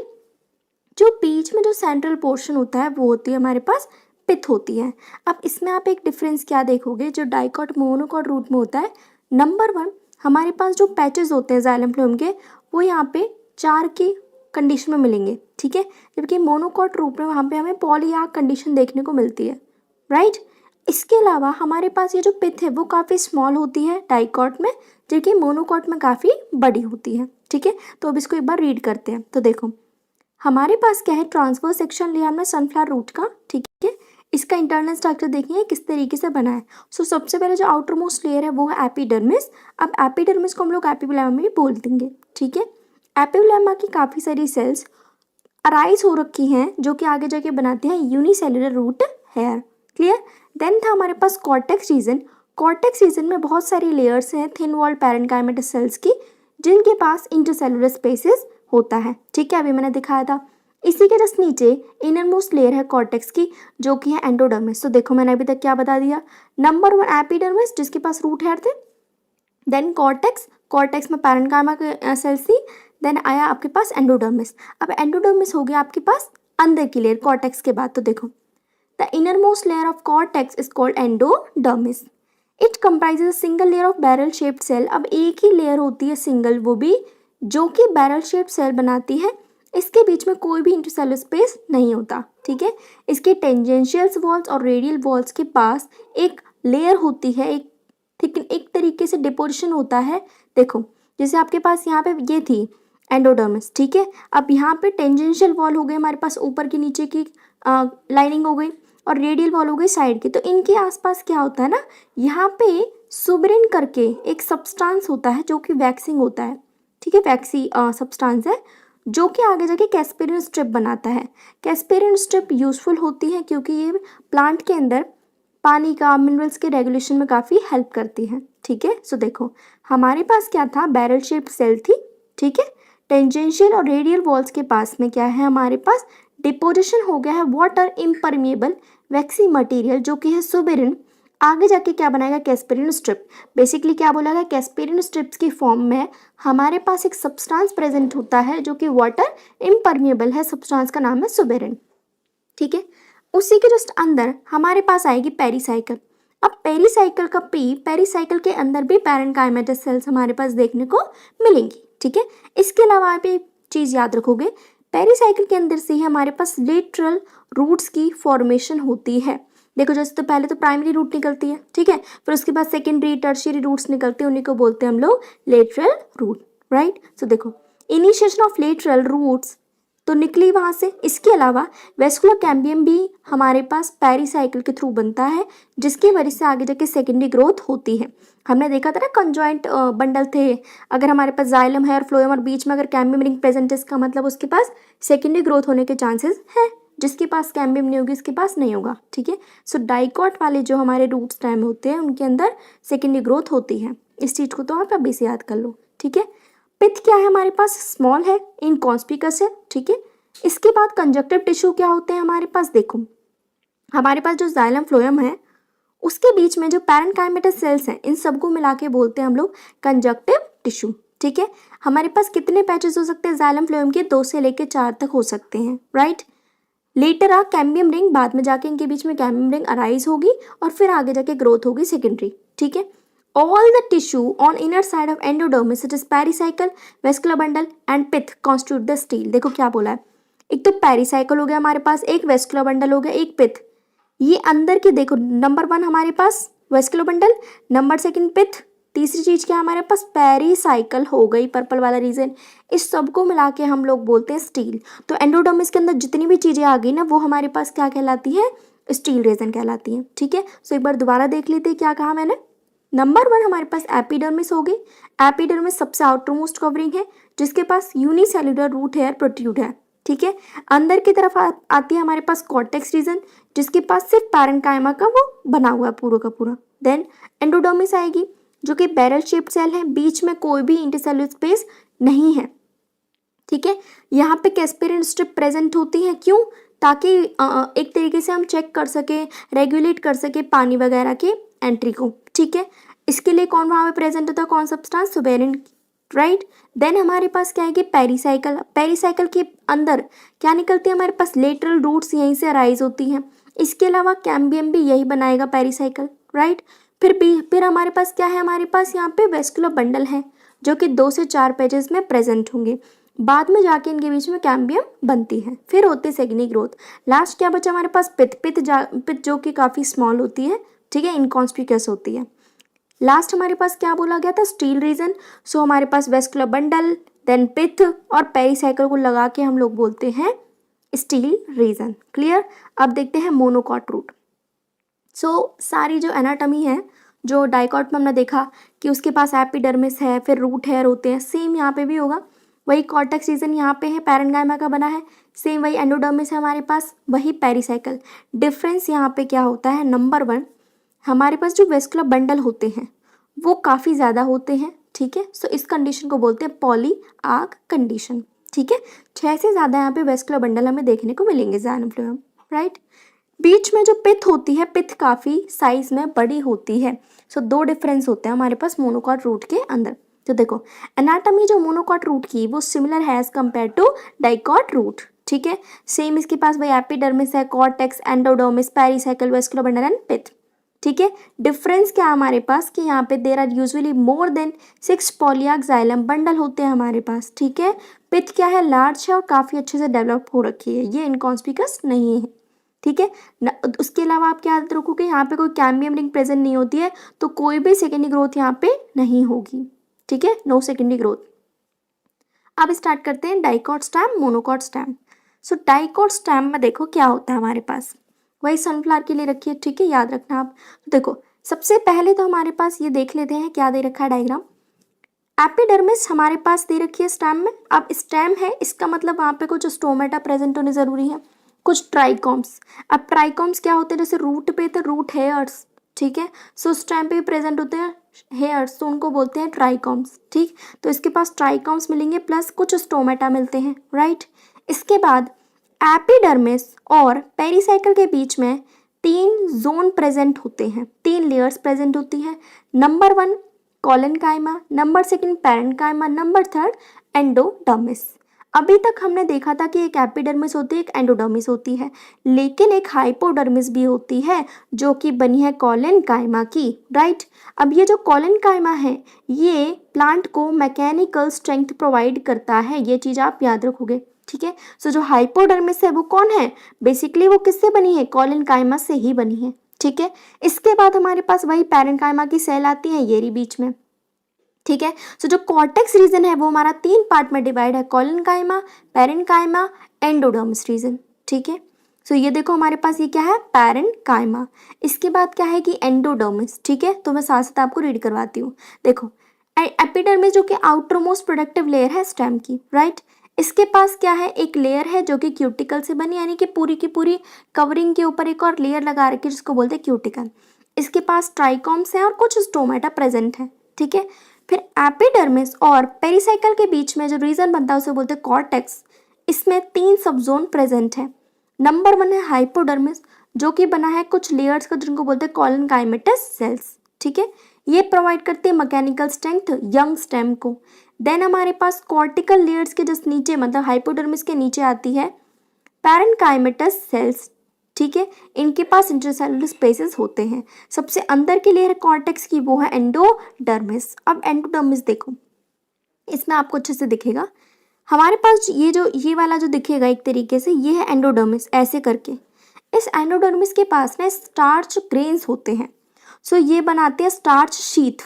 जो बीच में जो सेंट्रल पोर्शन होता है वो होती है हमारे पास पिथ होती है। अब इसमें आप एक डिफरेंस क्या देखोगे, जो डाइकॉट मोनोकॉट रूट में होता है, नंबर 1 हमारे पास जो पैचेस होते हैं जाइलम फ्लोएम के वो यहाँ पे 4 की कंडीशन में मिलेंगे, ठीक है। जबकि मोनोकॉट रूट में वहाँ पे हमें पॉलीआर्क कंडीशन देखने को मिलती है, राइट। इसके अलावा हमारे पास ये जो पिथ है वो काफ़ी स्मॉल होती है डाइकॉट में, जबकि मोनोकॉट में काफ़ी बड़ी होती है, ठीक है। तो अब इसको एक बार रीड करते हैं। तो देखो हमारे पास क्या है, ट्रांसवर्स सेक्शन लिया हमने सनफ्लावर रूट का, ठीक है। इसका इंटरनल स्ट्रक्चर देखिए किस तरीके से बना है। सो सबसे पहले जो आउटर मोस्ट लेयर है वो है एपिडर्मिस। अब एपिडर्मिस को हम लोग एपिब्लेमा में भी बोल देंगे, ठीक है। एपिब्लेमा की काफ़ी सारी सेल्स अराइज हो रखी हैं जो कि आगे जाके बनाते हैं unicellular root hair, clear. Then था हमारे पास कॉर्टेक्स रीजन। कॉर्टेक्स रीजन में बहुत सारी लेयर्स हैं थिन वॉल पैरेन्काइमेटस सेल्स की, जिनके पास इंटरसेलुलर स्पेसेस होता है, ठीक है, अभी मैंने दिखाया था। इसी के जस्ट नीचे इनर मोस्ट लेयर है कॉर्टेक्स की जो कि है एंडोडर्मिस। तो देखो मैंने अभी तक क्या बता दिया, नंबर 1 एपिडर्मिस जिसके पास रूट हेयर थे, देन कॉर्टेक्स, कॉर्टेक्स में पैरेन्काइमा के सेल्स थी, देन आया आपके पास एंडोडर्मिस। अब एंडोडर्मिस हो गया आपके पास अंदर की लेयर कॉर्टेक्स के बाद। तो देखो the inner most layer of cortex is called endodermis. It comprises a single layer of barrel shaped cell. अब एक ही लेयर होती है सिंगल, वो भी जो कि बैरल शेप्ड सेल बनाती है। इसके बीच में कोई भी इंटरसेलुलर स्पेस नहीं होता, ठीक है। इसके टेंजेंशियल वॉल्स और रेडियल वॉल्स के पास एक लेयर होती है, एक ठीक एक तरीके से डिपोजिशन होता है। देखो जैसे आपके पास यहाँ पे ये थी एंडोडर्मिस, ठीक है। अब यहाँ पे टेंजेंशियल वॉल हो गई हमारे पास, ऊपर की नीचे की लाइनिंग हो गई, और रेडियल वॉल हो गई साइड की। तो इनके आसपास क्या होता है ना, यहाँ पे सुबरिन करके एक सब्सटेंस होता है जो कि वैक्सिंग होता है, ठीक है। वैक्सी सब्सटेंस है जो कि आगे जाके कैस्पेरियन स्ट्रिप बनाता है। कैस्पेरियन स्ट्रिप यूजफुल होती है क्योंकि ये प्लांट के अंदर पानी का मिनरल्स के रेगुलेशन में काफ़ी हेल्प करती है, ठीक है। सो देखो हमारे पास क्या था, बैरल शेप्ड सेल थी, ठीक है। टेंजेंशियल और रेडियल वॉल्स के पास में क्या है, हमारे पास डिपोजिशन हो गया है वाटर इम्परमिएबल वैक्सी मटेरियल जो कि है सुबेरिन। आगे जाके क्या बनाएगा, कैस्पेरियन स्ट्रिप। बेसिकली क्या बोला गया, कैस्पेरियन स्ट्रिप्स की फॉर्म में हमारे पास एक सब्सटेंस प्रेजेंट होता है जो कि वाटर इम्परमिएबल है, सब्सटेंस का नाम है सुबेरिन, ठीक है। उसी के जस्ट अंदर हमारे पास आएगी पेरिसाइकिल। अब पेरिसाइकिल का पेरिसाइकिल के अंदर भी पैरेन्काइमेटस सेल्स हमारे पास देखने को मिलेंगी, ठीक है। इसके अलावा आप एक चीज़ याद रखोगे, पेरिसाइकिल के अंदर से ही हमारे पास लेटरल रूट्स की फॉर्मेशन होती है। देखो जैसे तो पहले तो प्राइमरी रूट निकलती है, ठीक है, फिर उसके बाद सेकेंडरी टर्शियरी रूट्स निकलते हैं, उन्हीं को बोलते हैं हम लोग लेटरल रूट, राइट। सो देखो इनिशिएशन ऑफ लेटरल रूट्स तो निकली वहाँ से। इसके अलावा वेस्कुलर कैम्बियम भी हमारे पास पेरिसाइकिल के थ्रू बनता है, जिसकी वजह से आगे जाके सेकेंडरी ग्रोथ होती है। हमने देखा था ना कंजॉइंट बंडल थे, अगर हमारे पास जाइलम है और फ्लोएम और बीच में अगर कैम्बियम रिंग प्रेजेंट है, इसका मतलब उसके पास सेकेंडरी ग्रोथ होने के चांसेस हैं। जिसके पास कैम्बियम नहीं होगी उसके पास नहीं होगा, ठीक है। सो डाइकॉट वाले जो हमारे रूट स्टेम होते हैं उनके अंदर सेकेंडरी ग्रोथ होती है। इस चीज़ को तो आप अभी से याद कर लो, ठीक है। पिथ क्या है हमारे पास, स्मॉल है, इनकॉन्स्पिकस है, ठीक है। इसके बाद कंजक्टिव टिश्यू क्या होते हैं हमारे पास, देखो हमारे पास जो जाइलम फ्लोएम है उसके बीच में जो पैरेन्काइमेटस सेल्स हैं इन सबको मिला के बोलते हैं हम लोग कंजक्टिव टिश्यू, ठीक है। हमारे पास कितने पैचेस हो सकते हैं जाइलम फ्लोएम के, 2 से लेकर 4 तक हो सकते हैं, राइट। लेटर आ कैम्बियम रिंग, बाद में जाके इनके बीच में कैम्बियम रिंग अराइज होगी और फिर आगे जाके ग्रोथ होगी सेकेंडरी, ठीक है। All the tissue on inner side of endodermis such as pericycle, vascular bundle and pith constitute the stele. देखो क्या बोला है, एक तो पेरिसाइकल हो गया हमारे पास, एक वेस्कुलर बंडल हो गया, एक पिथ। ये अंदर की देखो, नंबर 1 हमारे पास वेस्कुलर बंडल, नंबर 2 पिथ, तीसरी चीज क्या हमारे पास पेरिसाइकल हो गई, पर्पल वाला रीजन। इस सब को मिला के हम लोग बोलते हैं स्टील। तो एंडोडर्मिस के अंदर जितनी भी चीजें आ गई ना वो हमारे पास क्या कहलाती है, स्टील रीजन कहलाती है। ठीक है, सो एक बार दोबारा देख लेते हैं क्या कहा मैंने। नंबर 1 हमारे पास एपिडर्मिस हो गई। एपिडर्मिस सबसे आउटर मोस्ट कवरिंग है जिसके पास यूनिसेल्युलर रूट हेयर प्रोट्रूड है। ठीक है, अंदर की तरफ आती है हमारे पास कॉर्टेक्स रीजन जिसके पास सिर्फ पैरेन्काइमा का वो बना हुआ है पूरा का पूरा। देन एंडोडर्मिस आएगी जो कि बैरल शेप्ड सेल है, बीच में कोई भी इंटरसेलुलर स्पेस नहीं है। ठीक है, यहाँ पे कैस्पेरिन स्ट्रिप प्रेजेंट होती है, क्यों, ताकि एक तरीके से हम चेक कर सके, रेगुलेट कर सके पानी वगैरह के एंट्री को। ठीक है, इसके लिए कौन वहाँ पे प्रेजेंट होता है, कौन सब्सटेंस, सुबेरिन, राइट। देन हमारे पास क्या है कि पेरिसाइकल, पेरिसाइकल के अंदर क्या निकलती है हमारे पास, लेटरल रूट्स यहीं से अराइज होती हैं। इसके अलावा कैम्बियम भी यही बनाएगा पेरिसाइकल, राइट। फिर हमारे पास क्या है, हमारे पास यहाँ पे वेस्कुलर बंडल है जो कि 2 से 4 पेजेस में प्रेजेंट होंगे, बाद में जाके इनके बीच में कैम्बियम बनती है। फिर होती है सेकेंडरी ग्रोथ। लास्ट क्या बचा हमारे पास, पिथ जो कि काफ़ी स्मॉल होती है, ठीक है, इनकॉन्स्पिक्यूअस होती है। लास्ट हमारे पास क्या बोला गया था, स्टील रीजन। सो हमारे पास वेस्कुलर बंडल, देन पिथ और पेरिसाइकल को लगा के हम लोग बोलते हैं स्टील रीजन। क्लियर। अब देखते हैं मोनोकॉट रूट। सो सारी जो एनाटॉमी है, जो डाइकॉट में हमने देखा कि उसके पास एपिडर्मिस है, फिर रूट हेयर होते हैं, सेम यहाँ पे भी होगा। वही कॉर्टेक्स रीजन यहाँ पे है, पैरेन्काइमा का बना है, सेम वही एंडोडर्मिस है हमारे पास, वही पेरिसाइकल। डिफरेंस यहाँ पे क्या होता है, नंबर 1 हमारे पास जो वेस्कुलर बंडल होते हैं वो काफ़ी ज़्यादा होते हैं। ठीक है, सो इस कंडीशन को बोलते हैं पॉली आर्क कंडीशन। ठीक है, 6 से ज़्यादा यहाँ पे वेस्कुलर बंडल हमें देखने को मिलेंगे ज़ाइनोफ्लोएम, राइट। बीच में जो पिथ होती है, पिथ काफ़ी साइज में बड़ी होती है। सो 2 डिफरेंस होते हैं हमारे पास मोनोकॉट रूट के अंदर। तो देखो एनाटॉमी जो मोनोकॉट रूट की वो सिमिलर है as compare to dicot root. ठीक है, सेम इसके पास वही एपिडर्मिस है, cortex, endodermis, pericycle, vascular bundle and pith. ठीक है, डिफरेंस क्या है हमारे पास कि यहाँ पे there are usually more than 6 polyarch xylem bundle होते हैं हमारे पास। ठीक है, पिथ क्या है, लार्ज है और काफ़ी अच्छे से डेवलप हो रखी है, ये इनकॉन्स्पिकस नहीं है। ठीक है, उसके अलावा आप क्या याद रखोगे, यहाँ पे कोई कैम्बियम रिंग प्रेजेंट नहीं होती है, तो कोई भी सेकेंडरी ग्रोथ यहाँ पे नहीं होगी। ठीक है, नो सेकेंडरी ग्रोथ। अब स्टार्ट करते हैं डाइकॉट स्टेम, मोनोकॉट स्टेम। सो डाइकॉट स्टेम में देखो क्या होता है हमारे पास, वही सनफ्लावर के लिए रखिए। ठीक है, याद रखना आप। तो देखो सबसे पहले तो हमारे पास ये देख लेते हैं क्या दे रखा है डायग्राम। एपिडर्मिस हमारे पास दे रखी है स्टेम में। अब स्टेम है, इसका मतलब वहाँ पे कुछ स्टोमेटा प्रेजेंट होने ज़रूरी है, कुछ ट्राइकॉम्स। अब ट्राइकॉम्स क्या होते हैं, जैसे रूट पे तो रूट हेयर्स, ठीक है, सो स्टेम पे भी प्रेजेंट होते हैं हेयर्स, तो उनको बोलते हैं ट्राइकॉम्स। ठीक, तो इसके पास ट्राइकॉम्स मिलेंगे प्लस कुछ स्टोमेटा मिलते हैं, राइट। इसके बाद एपिडर्मिस और पेरिसाइकल के बीच में 3 जोन प्रेजेंट होते हैं, 3 लेयर्स प्रेजेंट होती है। Number 1 collenchyma, number 2 parenchyma, number 3 endodermis. अभी तक हमने देखा था कि एक एपिडर्मिस होती है, एक एंडोडर्मिस होती है, लेकिन एक हाइपोडर्मिस भी होती है जो कि बनी है कॉलेनकाइमा की, राइट। अब ये जो कॉलेनकाइमा है ये प्लांट को मैकेनिकल स्ट्रेंथ प्रोवाइड करता है, ये चीज़ आप याद रखोगे। ठीक है, सो जो हाइपोडर्मिस है वो कौन है, बेसिकली वो किससे बनी है, कॉलेनकाइमा से ही बनी है। ठीक है, इसके बाद हमारे पास वही पैरेन्काइमा की सेल आती है ये बीच में। ठीक है, सो जो कॉर्टेक्स रीजन है वो हमारा 3 पार्ट में डिवाइड है, कॉलेनकाइमा, पैरेन्काइमा, एंडोडर्मिस रीजन। ठीक है, सो ये देखो हमारे पास ये क्या है, पैरेन्काइमा। इसके बाद क्या है कि एंडोडर्मिस। ठीक है, तो मैं साथ साथ आपको रीड करवाती हूँ। देखो एपिडर्मिस जो कि आउटर मोस्ट प्रोडक्टिव लेयर है स्टेम की, राइट। इसके पास क्या है, एक लेयर है जो कि क्यूटिकल से बनी, यानी कि पूरी की पूरी कवरिंग के ऊपर एक और लेयर लगा रखी है जिसको बोलते हैं क्यूटिकल। इसके पास ट्राइकॉम्स है और कुछ स्टोमेटा प्रेजेंट है। ठीक है, फिर एपिडर्मिस और पेरिसाइकल के बीच में जो रीजन बनता है उसे बोलते हैं कॉर्टेक्स। इसमें 3 सबजोन प्रेजेंट है। नंबर 1 है हाइपोडर्मिस जो कि बना है कुछ लेयर्स का जिनको बोलते हैं कॉलेनकाइमेटस सेल्स। ठीक है, ये प्रोवाइड करते हैं मैकेनिकल स्ट्रेंथ यंग स्टेम को। देन हमारे पास कॉर्टिकल लेयर्स के जस्ट नीचे, मतलब हाइपोडर्मिस के नीचे आती है पैरेन्काइमेटस सेल्स। ठीक है, इनके पास इंटरसेलुलर स्पेसेस होते हैं। सबसे अंदर की लेयर कॉर्टेक्स की वो है एंडोडर्मिस। अब एंडोडर्मिस देखो, इसमें आपको अच्छे से दिखेगा। हमारे पास ये वाला जो दिखेगा एक तरीके से, ये है एंडोडर्मिस ऐसे करके। इस एंडोडर्मिस के पास ना स्टार्च ग्रेन्स होते हैं। सो ये बनाते हैं स्टार्च शीथ,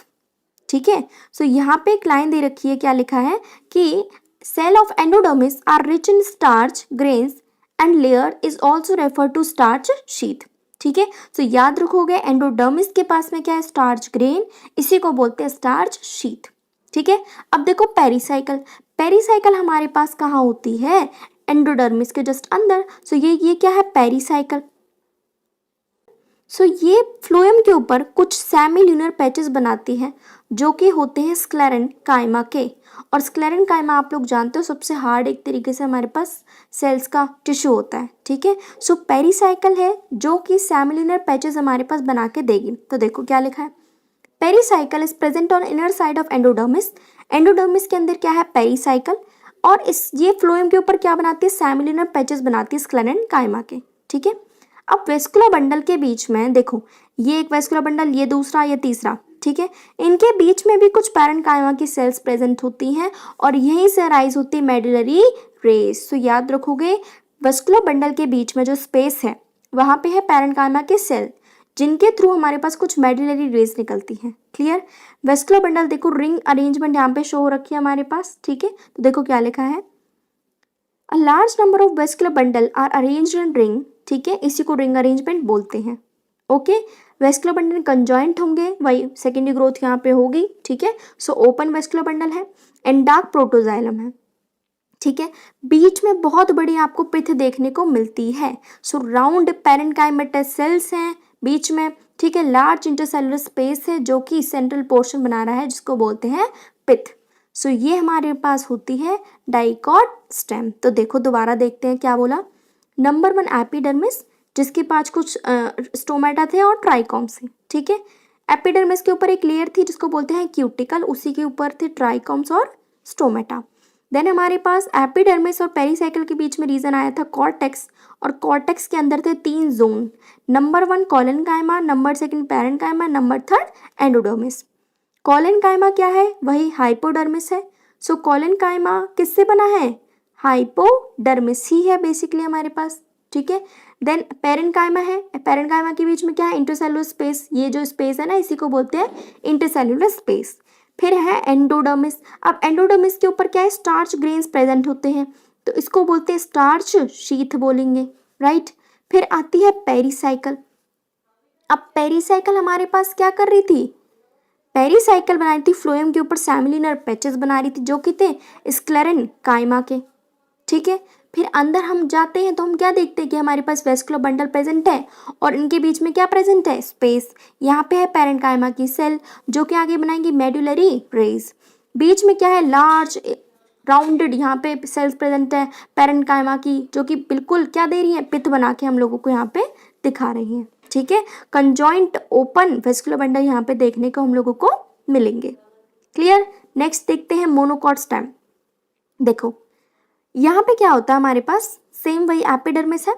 ठीक है। सो यहाँ पे एक लाइन दे रखी है, क्या लिखा है कि cell of endodermis are rich in starch grains and layer is also refer to starch sheath, ठीक है। सो याद रखोगे एंडोडर्मिस के पास में क्या है, स्टार्च ग्रेन, इसी को बोलते हैं स्टार्च शीथ, ठीक है। अब देखो पेरिसाइकल, पेरिसाइकल हमारे पास कहाँ होती है, एंडोडर्मिस के जस्ट अंदर। सो ये क्या है, पेरिसाइकल। सो ये फ्लोएम के ऊपर कुछ सेमील्यूनर पैचेस बनाती है जो कि होते हैं स्क्लेरन काइमा के। और स्क्लेरन काइमा आप लोग जानते हो सबसे हार्ड एक तरीके से हमारे पास सेल्स का टिश्यू होता है, ठीक है। सो पेरिसाइकल है जो कि सेमील्यूनर पैचेस हमारे पास बना के देगी। तो देखो क्या लिखा है, pericycle is present on inner side of endodermis. Endodermis के अंदर क्या है, पेरिसाइकल। और ये फ्लोएम के ऊपर क्या बनाती है, सेमील्यूनर पैचेस बनाती है स्क्लेरन काइमा के, ठीक है। अब वेस्कुलर बंडल के बीच में देखो, ये एक वेस्कुलर बंडल, ये दूसरा, ये तीसरा, ठीक है। इनके बीच में भी कुछ पैरेन्काइमा की सेल्स प्रेजेंट होती हैं और यहीं से राइज होती है मेडुलरी रेस। तो याद रखोगे वेस्कुलर बंडल के बीच में जो स्पेस है वहाँ पे है पैरेन्काइमा के सेल, जिनके थ्रू हमारे पास कुछ मेडुलरी रेस निकलती हैं। क्लियर। वेस्कुलर बंडल देखो, रिंग अरेंजमेंट यहाँ पे शो हो रखी है हमारे पास, ठीक है। तो देखो क्या लिखा है, a large number of vascular bundle are arranged in ring, ठीक है, इसी को रिंग अरेंजमेंट बोलते हैं। ओके, वेस्कुलर बंडल कंजॉइंट होंगे, वही सेकेंडरी ग्रोथ यहाँ पे होगी, ठीक है। सो ओपन वेस्कुलर बंडल है एंड डार्क प्रोटोजाइलम है, ठीक है। बीच में बहुत बड़ी आपको पिथ देखने को मिलती है। सो राउंड पैरेन्काइमेटस सेल्स हैं बीच में, ठीक है। लार्ज इंटरसेलुलर स्पेस है जो कि सेंट्रल पोर्शन बना रहा है जिसको बोलते हैं पिथ। सो ये हमारे पास होती है डाइकॉट स्टेम। तो देखो दोबारा देखते हैं क्या बोला, नंबर 1 एपिडर्मिस जिसके पास कुछ स्टोमेटा थे और ट्राइकॉम्स थे, ठीक है। एपिडर्मिस के ऊपर एक लेयर थी जिसको बोलते हैं क्यूटिकल, उसी के ऊपर थे ट्राइकॉम्स और स्टोमेटा। देन हमारे पास एपिडर्मिस और पेरिसाइकल के बीच में रीजन आया था कॉर्टेक्स, और कॉर्टेक्स के अंदर थे 3 zone, number 1 collenchyma, number 2 parenchyma, number 3 endodermis. Collenchyma क्या है, वही हाइपोडर्मिस है। सो कॉलेनकाइमा किससे बना है, हाइपोडर्मिस ही है बेसिकली हमारे पास, ठीक है। देन पैरेन्काइमा है, पैरेन्काइमा के बीच में क्या है, इंटरसेलुलर स्पेस, ये जो स्पेस है ना इसी को बोलते हैं इंटरसेलुलर स्पेस। फिर है एंडोडर्मिस। अब एंडोडर्मिस के ऊपर क्या है, स्टार्च ग्रेन्स प्रेजेंट होते हैं, तो इसको बोलते हैं स्टार्च शीथ बोलेंगे, राइट। फिर आती है पेरिसाइकल। अब पेरिसाइकल हमारे पास क्या कर रही थी, पेरिसाइकल बना रही थी फ्लोएम के ऊपर सेमिलिनर पैचेस बना रही थी जो कि थे स्क्लेरन काइमा के, ठीक है। फिर अंदर हम जाते हैं तो हम क्या देखते हैं कि हमारे पास वेस्कुलर बंडल प्रेजेंट है और इनके बीच में क्या प्रेजेंट है, स्पेस। यहाँ पे है पैरेन्काइमा की सेल जो कि आगे बनाएंगी मेडुलरी रेस। बीच में क्या है, लार्ज राउंडेड यहाँ पे सेल्स प्रेजेंट है पैरेन्काइमा की जो कि बिल्कुल क्या दे रही है, पिथ बना के हम लोगों को यहाँ पे दिखा रही है, ठीक है। कंजॉइंट ओपन वेस्कुलर बंडल यहाँ पे देखने को हम लोगों को मिलेंगे। क्लियर। नेक्स्ट देखते हैं मोनोकॉट स्टेम। देखो यहाँ पे क्या होता है हमारे पास, सेम वही एपिडर्मिस है,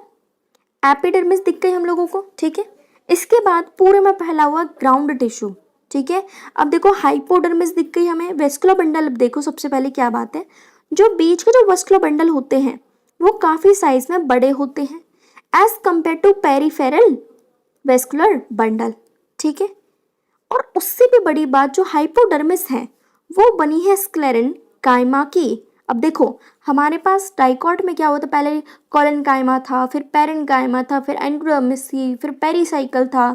एपिडर्मिस दिख गई हम लोगों को, ठीक है। इसके बाद पूरे में फैला हुआ ग्राउंड टिश्यू, ठीक है। अब देखो हाइपोडर्मिस दिख गई हमें, वेस्कुलर बंडल। अब देखो सबसे पहले क्या बात है, जो बीच के जो वेस्कुलर बंडल होते हैं वो काफ़ी साइज में बड़े होते हैं as compare to peripheral vascular bundle, ठीक है। और उससे भी बड़ी बात, जो हाइपोडर्मिस है वो बनी है स्क्लेरन काइमा की। अब देखो हमारे पास डाइकॉट में क्या होता, पहले कॉलेनकाइमा था, फिर पैरेन्काइमा था, फिर एंडोडर्मिस थी, फिर पेरिसाइकल था,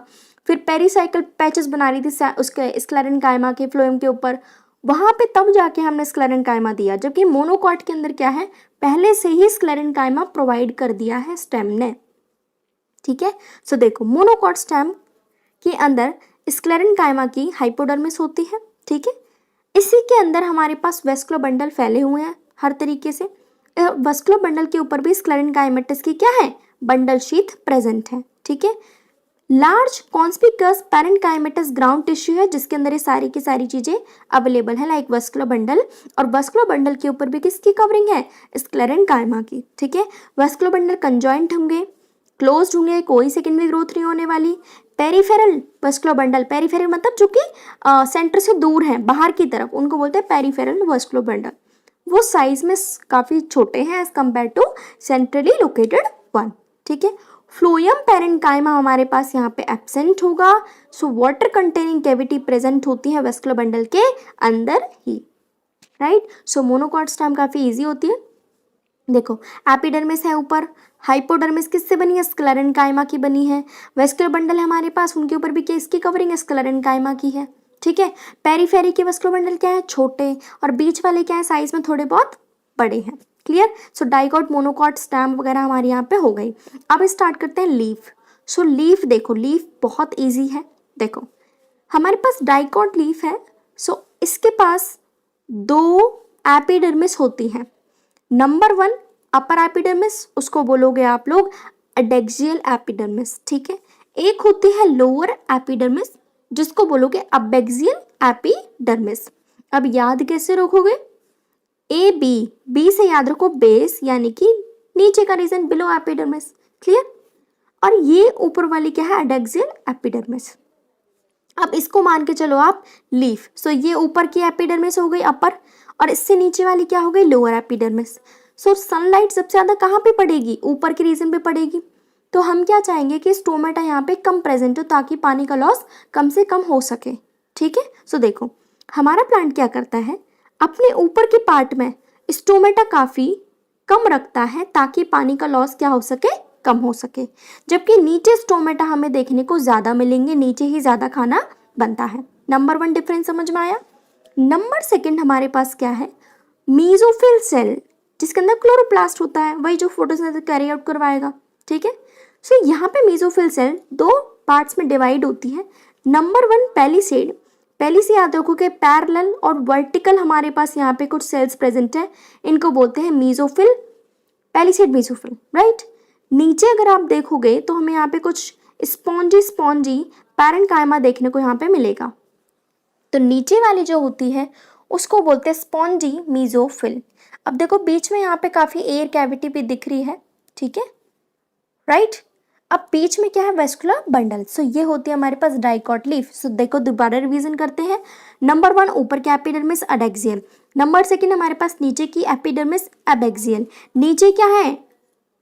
फिर पेरिसाइकल पैचेस बना रही थी उसके स्क्लेरन काइमा के फ्लोएम के ऊपर, वहाँ पे तब जाके हमने स्क्लेरन काइमा दिया। जबकि मोनोकॉट के अंदर क्या है, पहले से ही स्क्लेरन काइमा प्रोवाइड कर दिया है स्टेम ने, ठीक है। सो देखो मोनोकॉट स्टेम के अंदर स्क्लेरन काइमा की हाइपोडर्मिस होती है, ठीक है। इसी के अंदर हमारे पास वेस्कुलर बंडल फैले हुए हैं हर तरीके से। वेस्कुलर बंडल के ऊपर भी स्क्लेरन काइमेटस की क्या है, बंडल शीथ प्रेजेंट है, ठीक है। Large conspicuous parenchymatous ground tissue है जिसके अंदर ये सारी की सारी चीजें अवेलेबल है, लाइक वेस्कुलर बंडल। और वेस्कुलर बंडल के ऊपर भी किसकी कवरिंग है, स्क्लेरन काइमा की, ठीक है। वेस्कुलर बंडल कंजॉइंट होंगे, क्लोज्ड होंगे, कोई सेकेंडरी ग्रोथ नहीं होने वाली। पेरिफेरल वस्कुलर बंडल, पेरिफेरल मतलब जो कि सेंटर से दूर है, बाहर की तरफ, उनको बोलते हैं पेरिफेरल वस्कुलर बंडल। वो साइज में काफ़ी छोटे हैं as compare to centrally located one. ठीक है। फ्लोएम पैरेन्काइमा हमारे पास यहाँ पे एब्सेंट होगा। So water containing cavity present होती है वस्कुलर बंडल के अंदर ही, राइट। सो मोनोकॉट स्टेम काफ़ी ईजी होती है। देखो एपिडर्मिस है ऊपर, हाइपोडर्मिस किससे बनी है, स्क्लेरेन्काइमा की बनी है। वेस्कुलर बंडल है हमारे पास, उनके ऊपर भी क्या इसकी कवरिंग स्क्लेरेन्काइमा की है। ठीक है। पेरीफेरी के वेस्कुलर बंडल क्या है, छोटे, और बीच वाले क्या है, साइज में थोड़े बहुत बड़े हैं। क्लियर। सो डाइकॉट, मोनोकॉट, स्टैम वगैरह हमारे यहाँ पे हो गई। अब स्टार्ट करते हैं लीफ। सो लीफ देखो, लीफ बहुत ईजी है। देखो हमारे पास डाइकॉट लीफ है। सो इसके पास दो एपिडर्मिस होती हैं। नंबर 1 अपर एपिडर्मिस, उसको बोलोगे आप लोग एडेक्सियल एपिडर्मिस। ठीक है। एक होती है लोअर एपिडर्मिस, जिसको बोलोगे अबेक्सियल एपिडर्मिस। अब याद कैसे रखोगे, ए बी, बी से याद रखो बेस, यानी कि नीचे का रीजन बिलो एपिडर्मिस। क्लियर। और ये ऊपर वाली क्या है, एडेक्सियल एपिडर्मिस। अब इसको मान के चलो आप लीफ। सो ये ऊपर की एपिडर्मिस हो गई अपर, और इससे नीचे वाली क्या हो गई, लोअर एपिडर्मिस। सो सनलाइट सबसे ज़्यादा कहाँ पे पड़ेगी, ऊपर के रीजन पे पड़ेगी। तो हम क्या चाहेंगे कि स्टोमेटा यहाँ पे कम प्रेजेंट हो, ताकि पानी का लॉस कम से कम हो सके। ठीक है। सो देखो हमारा प्लांट क्या करता है, अपने ऊपर के पार्ट में स्टोमेटा काफ़ी कम रखता है, ताकि पानी का लॉस क्या हो सके, कम हो सके। जबकि नीचे स्टोमेटा हमें देखने को ज़्यादा मिलेंगे, नीचे ही ज़्यादा खाना बनता है। नंबर 1 डिफरेंस समझ में आया। नंबर 2 हमारे पास क्या है, मीजोफिल सेल, जिसके अंदर क्लोरोप्लास्ट होता है, वही जो फोटोसिंथेसिस कैरी आउट करवाएगा। ठीक है। सो यहाँ पे मीजोफिल सेल दो पार्ट्स में डिवाइड होती है। नंबर 1 पैलिसेड, पहले से याद रखो कि पैरेलल और वर्टिकल हमारे पास यहाँ पे कुछ सेल्स प्रेजेंट है, इनको बोलते हैं मीजोफिल, पैलिसेड मीजोफिल, राइट। नीचे अगर आप देखोगे तो हमें यहाँ पे कुछ स्पॉन्जी पैरेन्काइमा देखने को यहाँ पे मिलेगा। तो नीचे वाली जो होती है उसको बोलते हैं स्पॉन्जी मीजोफिल। अब देखो बीच में यहाँ पे काफ़ी एयर कैविटी भी दिख रही है। ठीक है, राइट। अब बीच में क्या है, वेस्कुलर बंडल। सो ये होती है हमारे पास डाइकॉट लीफ। सो देखो दोबारा रिवीजन करते हैं। नंबर 1 ऊपर की एपिडर्मिस एडेक्सियल, नंबर 2 हमारे पास नीचे की एपिडर्मिस एबेक्सियल। नीचे क्या है,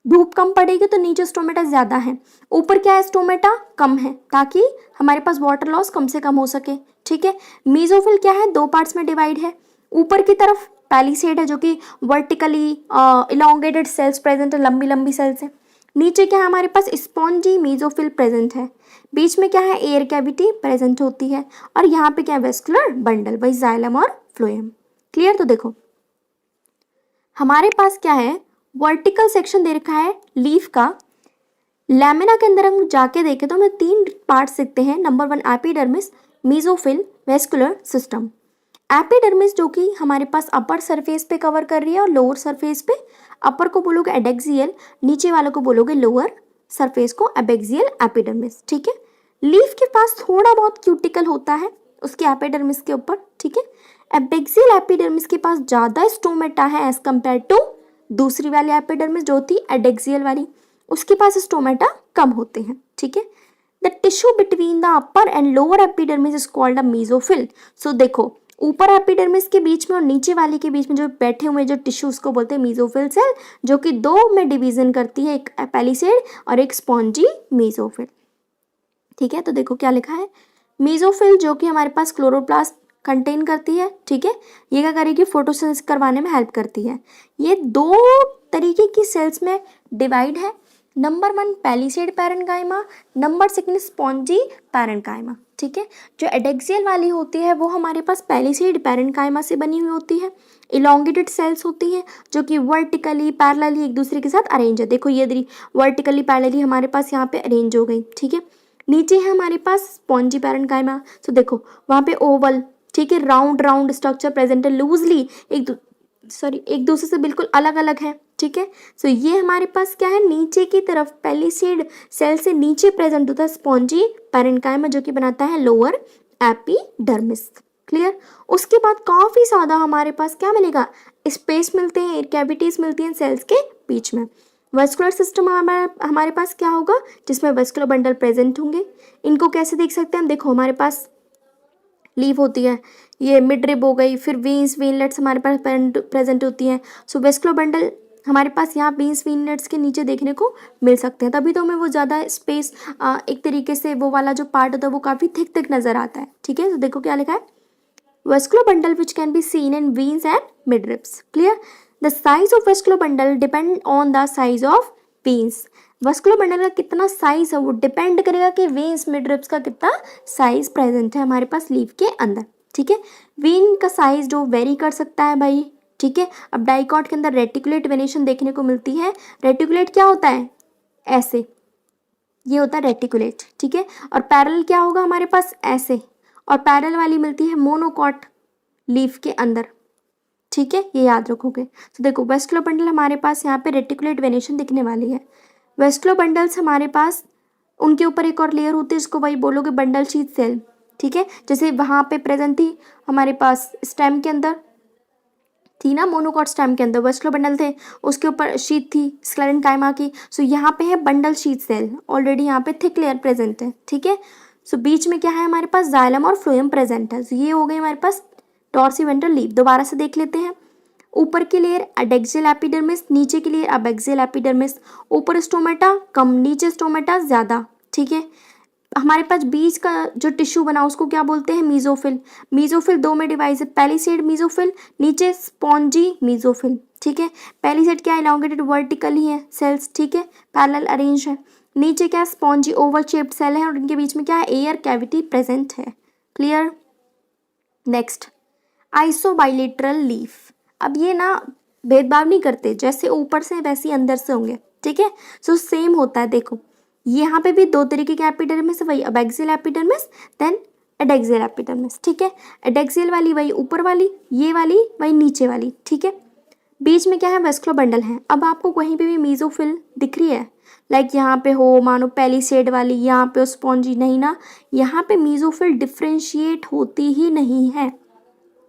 धूप कम पड़ेगी तो नीचे स्टोमेटा ज़्यादा है, ऊपर क्या है, स्टोमेटा कम है, ताकि हमारे पास वाटर लॉस कम से कम हो सके। ठीक है। मीजोफिल क्या है, दो पार्ट्स में डिवाइड है। ऊपर की तरफ पैलिसेड है, जो कि वर्टिकली इलोंगेटेड सेल्स प्रेजेंट है, लंबी लंबी सेल्स है। नीचे क्या है, हमारे पास स्पॉन्जी मीजोफिल प्रेजेंट है। बीच में क्या है, एयर कैविटी प्रेजेंट होती है। और यहाँ पे क्या है, वेस्कुलर बंडल, वही जाइलम और फ्लोएम। क्लियर। तो देखो हमारे पास क्या है, वर्टिकल सेक्शन दे रखा है लीफ का। लैमिना के अंदर हम जाके देखें तो हमें 3 पार्ट्स दिखते हैं। Number 1 epidermis, mesophyll, vascular system. Epidermis जो कि हमारे पास अपर सरफेस पे कवर कर रही है, और लोअर सरफेस पे, अपर को बोलोगे एडेक्सियल, नीचे वालों को बोलोगे लोअर सरफेस को एबेक्सियल एपिडर्मिस। ठीक है। लीफ के पास थोड़ा बहुत क्यूटिकल होता है उसके एपिडर्मिस के ऊपर। ठीक है। एबेक्सियल एपिडर्मिस के पास ज़्यादा स्टोमेटा है एज कम्पेयर टू दूसरी वाली एपिडर्मिस जो थी एडेक्सियल वाली, उसके पास स्टोमेटा कम होते हैं। ठीक है। The tissue between the upper and lower epidermis is called a mesophyll. So देखो ऊपर एपिडर्मिस के बीच में और नीचे वाले के बीच में जो बैठे हुए जो टिश्यू, उसको बोलते हैं मीजोफिल सेल, जो कि 2 में डिवीजन करती है, एक पैलिसेड और एक स्पॉन्जी मीजोफिल। ठीक है। तो देखो क्या लिखा है, मीजोफिल जो कि हमारे पास क्लोरोप्लास्ट कंटेन करती है। ठीक है। ये क्या करेगी, फोटोसिंथेसिस करवाने में हेल्प करती है। ये 2 तरीके की सेल्स में डिवाइड है। Number 1 palisade parenchyma, number 2 spongy parenchyma. ठीक है। जो एडेक्सियल वाली होती है वो हमारे पास पैलिसेड पैरेन्काइमा से बनी हुई होती है। इलोंगेटेड सेल्स होती हैं जो कि वर्टिकली पैरेलली एक दूसरे के साथ अरेंज है। देखो ये वर्टिकली पैरेलली हमारे पास यहाँ पे अरेंज हो गई। ठीक है। नीचे है हमारे पास स्पॉन्जी पैरेन्काइमा। तो देखो वहाँ पे ओवल, ठीक है, राउंड स्ट्रक्चर प्रेजेंट है, लूजली एक दूसरे से बिल्कुल अलग अलग है। ठीक है। सो ये हमारे पास क्या है, नीचे की तरफ पैलिसेड सेल से नीचे प्रेजेंट होता है स्पॉन्जी पैरेन्काइमा, जो कि बनाता है लोअर एपिडर्मिस। क्लियर। उसके बाद काफ़ी ज़्यादा हमारे पास क्या मिलेगा, स्पेस मिलते हैं, एयर कैविटीज मिलती हैं सेल्स के बीच में। वेस्कुलर सिस्टम हमारे पास क्या होगा, जिसमें वेस्कुलर बंडल प्रेजेंट होंगे। इनको कैसे देख सकते हैं हम, देखो हमारे पास लीफ होती है, ये मिड रिब हो गई, फिर वीन्स वीनलेट्स हमारे पास प्रेजेंट होती हैं। सो वेस्कुलर बंडल हमारे पास यहाँ वीन्स वीनलेट्स के नीचे देखने को मिल सकते हैं, तभी तो हमें वो ज़्यादा स्पेस एक तरीके से वो वाला जो पार्ट होता है वो काफ़ी थिक थिक नज़र आता है। ठीक है, तो देखो क्या लिखा है, vascular bundle which can be seen in veins and midribs. Clear? The size of vascular bundle depend on the size of veins. vascular bundle का कितना साइज है वो डिपेंड करेगा कि वेन्स मिडरिब्स का कितना साइज प्रेजेंट है हमारे पास लीफ के अंदर। ठीक है, वेन का साइज जो वेरी कर सकता है भाई। ठीक है, अब डाइकॉट के अंदर रेटिकुलेट वेनेशन देखने को मिलती है। रेटिकुलेट क्या होता है, ऐसे, ये होता है रेटिकुलेट। ठीक है, और पैरेलल क्या होगा हमारे पास, ऐसे, और पैरेलल वाली मिलती है मोनोकॉट लीफ के अंदर। ठीक है, ये याद रखोगे। तो देखो वेस्कुलर बंडल हमारे पास यहाँ पे रेटिकुलेट वेनेशन दिखने वाली है। वेस्कुलर बंडल्स हमारे पास, उनके ऊपर एक और लेयर होती है जिसको वही बोलोगे बंडल शीथ सेल। ठीक है, जैसे वहाँ पे प्रेजेंट थी हमारे पास स्टेम के अंदर थी ना, मोनोकॉट स्टेम के अंदर वेस्कुलर बंडल थे, उसके ऊपर शीथ थी स्क्लेरेंकाइमा की। सो यहाँ पे है बंडल शीथ सेल, ऑलरेडी यहाँ पे थिक लेयर प्रेजेंट है। ठीक है, सो बीच में क्या है हमारे पास, जाइलम और फ्लोएम प्रेजेंट है। तो ये हो गई हमारे पास डॉर्सीवेंट्रल लीफ। दोबारा से देख लेते हैं, ऊपर की लेयर एडेक्सियल एपिडर्मिस, नीचे की लेयर अबैक्सियल एपिडर्मिस। ऊपर स्टोमेटा कम, नीचे स्टोमेटा ज़्यादा। ठीक है, हमारे पास बीच का जो टिश्यू बना उसको क्या बोलते हैं, मीजोफिल। मीजोफिल दो में डिवाइड है, पहली साइड मीजोफिल, नीचे स्पॉन्जी मीजोफिल। ठीक है, पहली साइड क्या इलांगेटेड वर्टिकल ही है सेल्स। ठीक है, पैरेलल अरेंज है, नीचे क्या स्पॉन्जी ओवल शेप्ड सेल है और इनके बीच में क्या है, एयर कैविटी प्रेजेंट है। क्लियर? Next, isobilateral leaf. अब ये ना भेदभाव नहीं करते, जैसे ऊपर से वैसे ही अंदर से होंगे। ठीक है, सो सेम होता है। देखो यहाँ पे भी दो तरीके के एपिडर्मिस है, वही abaxial epidermis then adaxial epidermis. ठीक है, एडेक्सियल वाली वही ऊपर वाली, ये वाली वही नीचे वाली। ठीक है, बीच में क्या है, वेस्कुलर बंडल है। अब आपको कहीं पे भी मीजोफिल दिख रही है, लाइक यहाँ पे हो मानो पेलिसेड वाली, यहाँ पे स्पॉन्जी, नहीं ना, यहाँ पे मीजोफिल डिफ्रेंशिएट होती ही नहीं है।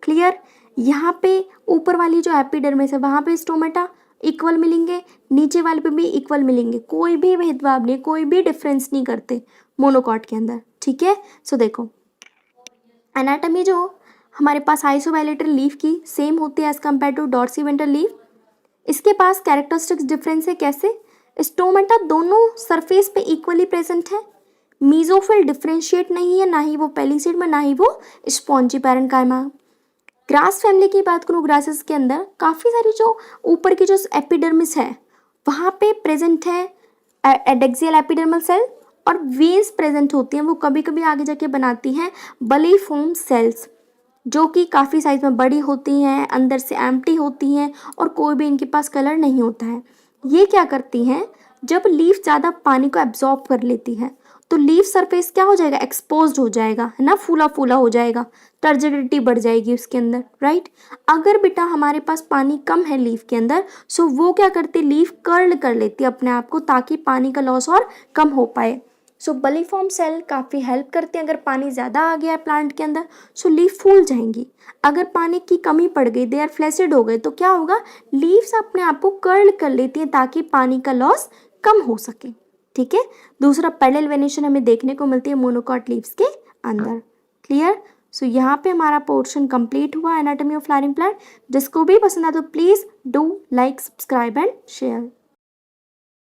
क्लियर? यहाँ पे ऊपर वाली जो एपिडर्मिस है वहाँ पे स्टोमेटा इक्वल मिलेंगे, नीचे वाले पे भी इक्वल मिलेंगे, कोई भी भेदभाव नहीं, कोई भी डिफरेंस नहीं करते मोनोकॉट के अंदर। ठीक है, सो देखो एनाटॉमी जो हमारे पास आइसोबाइलेटरल लीफ की सेम होती है एज कम्पेयर टू डॉर्सीवेंट्रल लीफ। इसके पास कैरेक्टरिस्टिक्स डिफरेंस है, कैसे, स्टोमेटा दोनों सरफेस पे इक्वली प्रेजेंट है, मीजोफिल डिफ्रेंशिएट नहीं है, ना ही वो पेलिसेड में ना ही वो स्पॉन्जी पैरेन्काइमा। ग्रास फैमिली की बात करूँ, ग्रासेस के अंदर काफ़ी सारी जो ऊपर की जो एपिडर्मिस है वहाँ पे प्रेजेंट है एडेक्सियल एपिडर्मल सेल, और वेन्स प्रेजेंट होती हैं, वो कभी कभी आगे जाके बनाती हैं बलिफॉर्म सेल्स, जो कि काफ़ी साइज में बड़ी होती हैं, अंदर से एम्प्टी होती हैं और कोई भी इनके पास कलर नहीं होता है। ये क्या करती हैं, जब लीफ ज़्यादा पानी को एब्जॉर्ब कर लेती है तो लीफ सरफेस क्या हो जाएगा, एक्सपोज्ड हो जाएगा, है ना, फूला फूला हो जाएगा, टर्जिडिटी बढ़ जाएगी उसके अंदर, राइट। अगर बेटा हमारे पास पानी कम है लीफ के अंदर, सो वो क्या करती, लीफ कर्ल कर लेती है अपने आप को ताकि पानी का लॉस और कम हो पाए। सो बलिफॉर्म सेल काफ़ी हेल्प करते हैं। अगर पानी ज़्यादा आ गया है प्लांट के अंदर सो लीफ फूल जाएंगी, अगर पानी की कमी पड़ गई, दे आर फ्लैसिड हो गए, तो क्या होगा, लीव्स अपने आप को कर्ल कर लेती हैं ताकि पानी का लॉस कम हो सके। ठीक है, दूसरा पैरेलल वेनेशन हमें देखने को मिलती है मोनोकॉट लीव्स के अंदर। क्लियर? सो यहाँ पे हमारा पोर्शन कंप्लीट हुआ एनाटॉमी ऑफ फ्लावरिंग प्लांट। जिसको भी पसंद आए तो please do like, subscribe and share.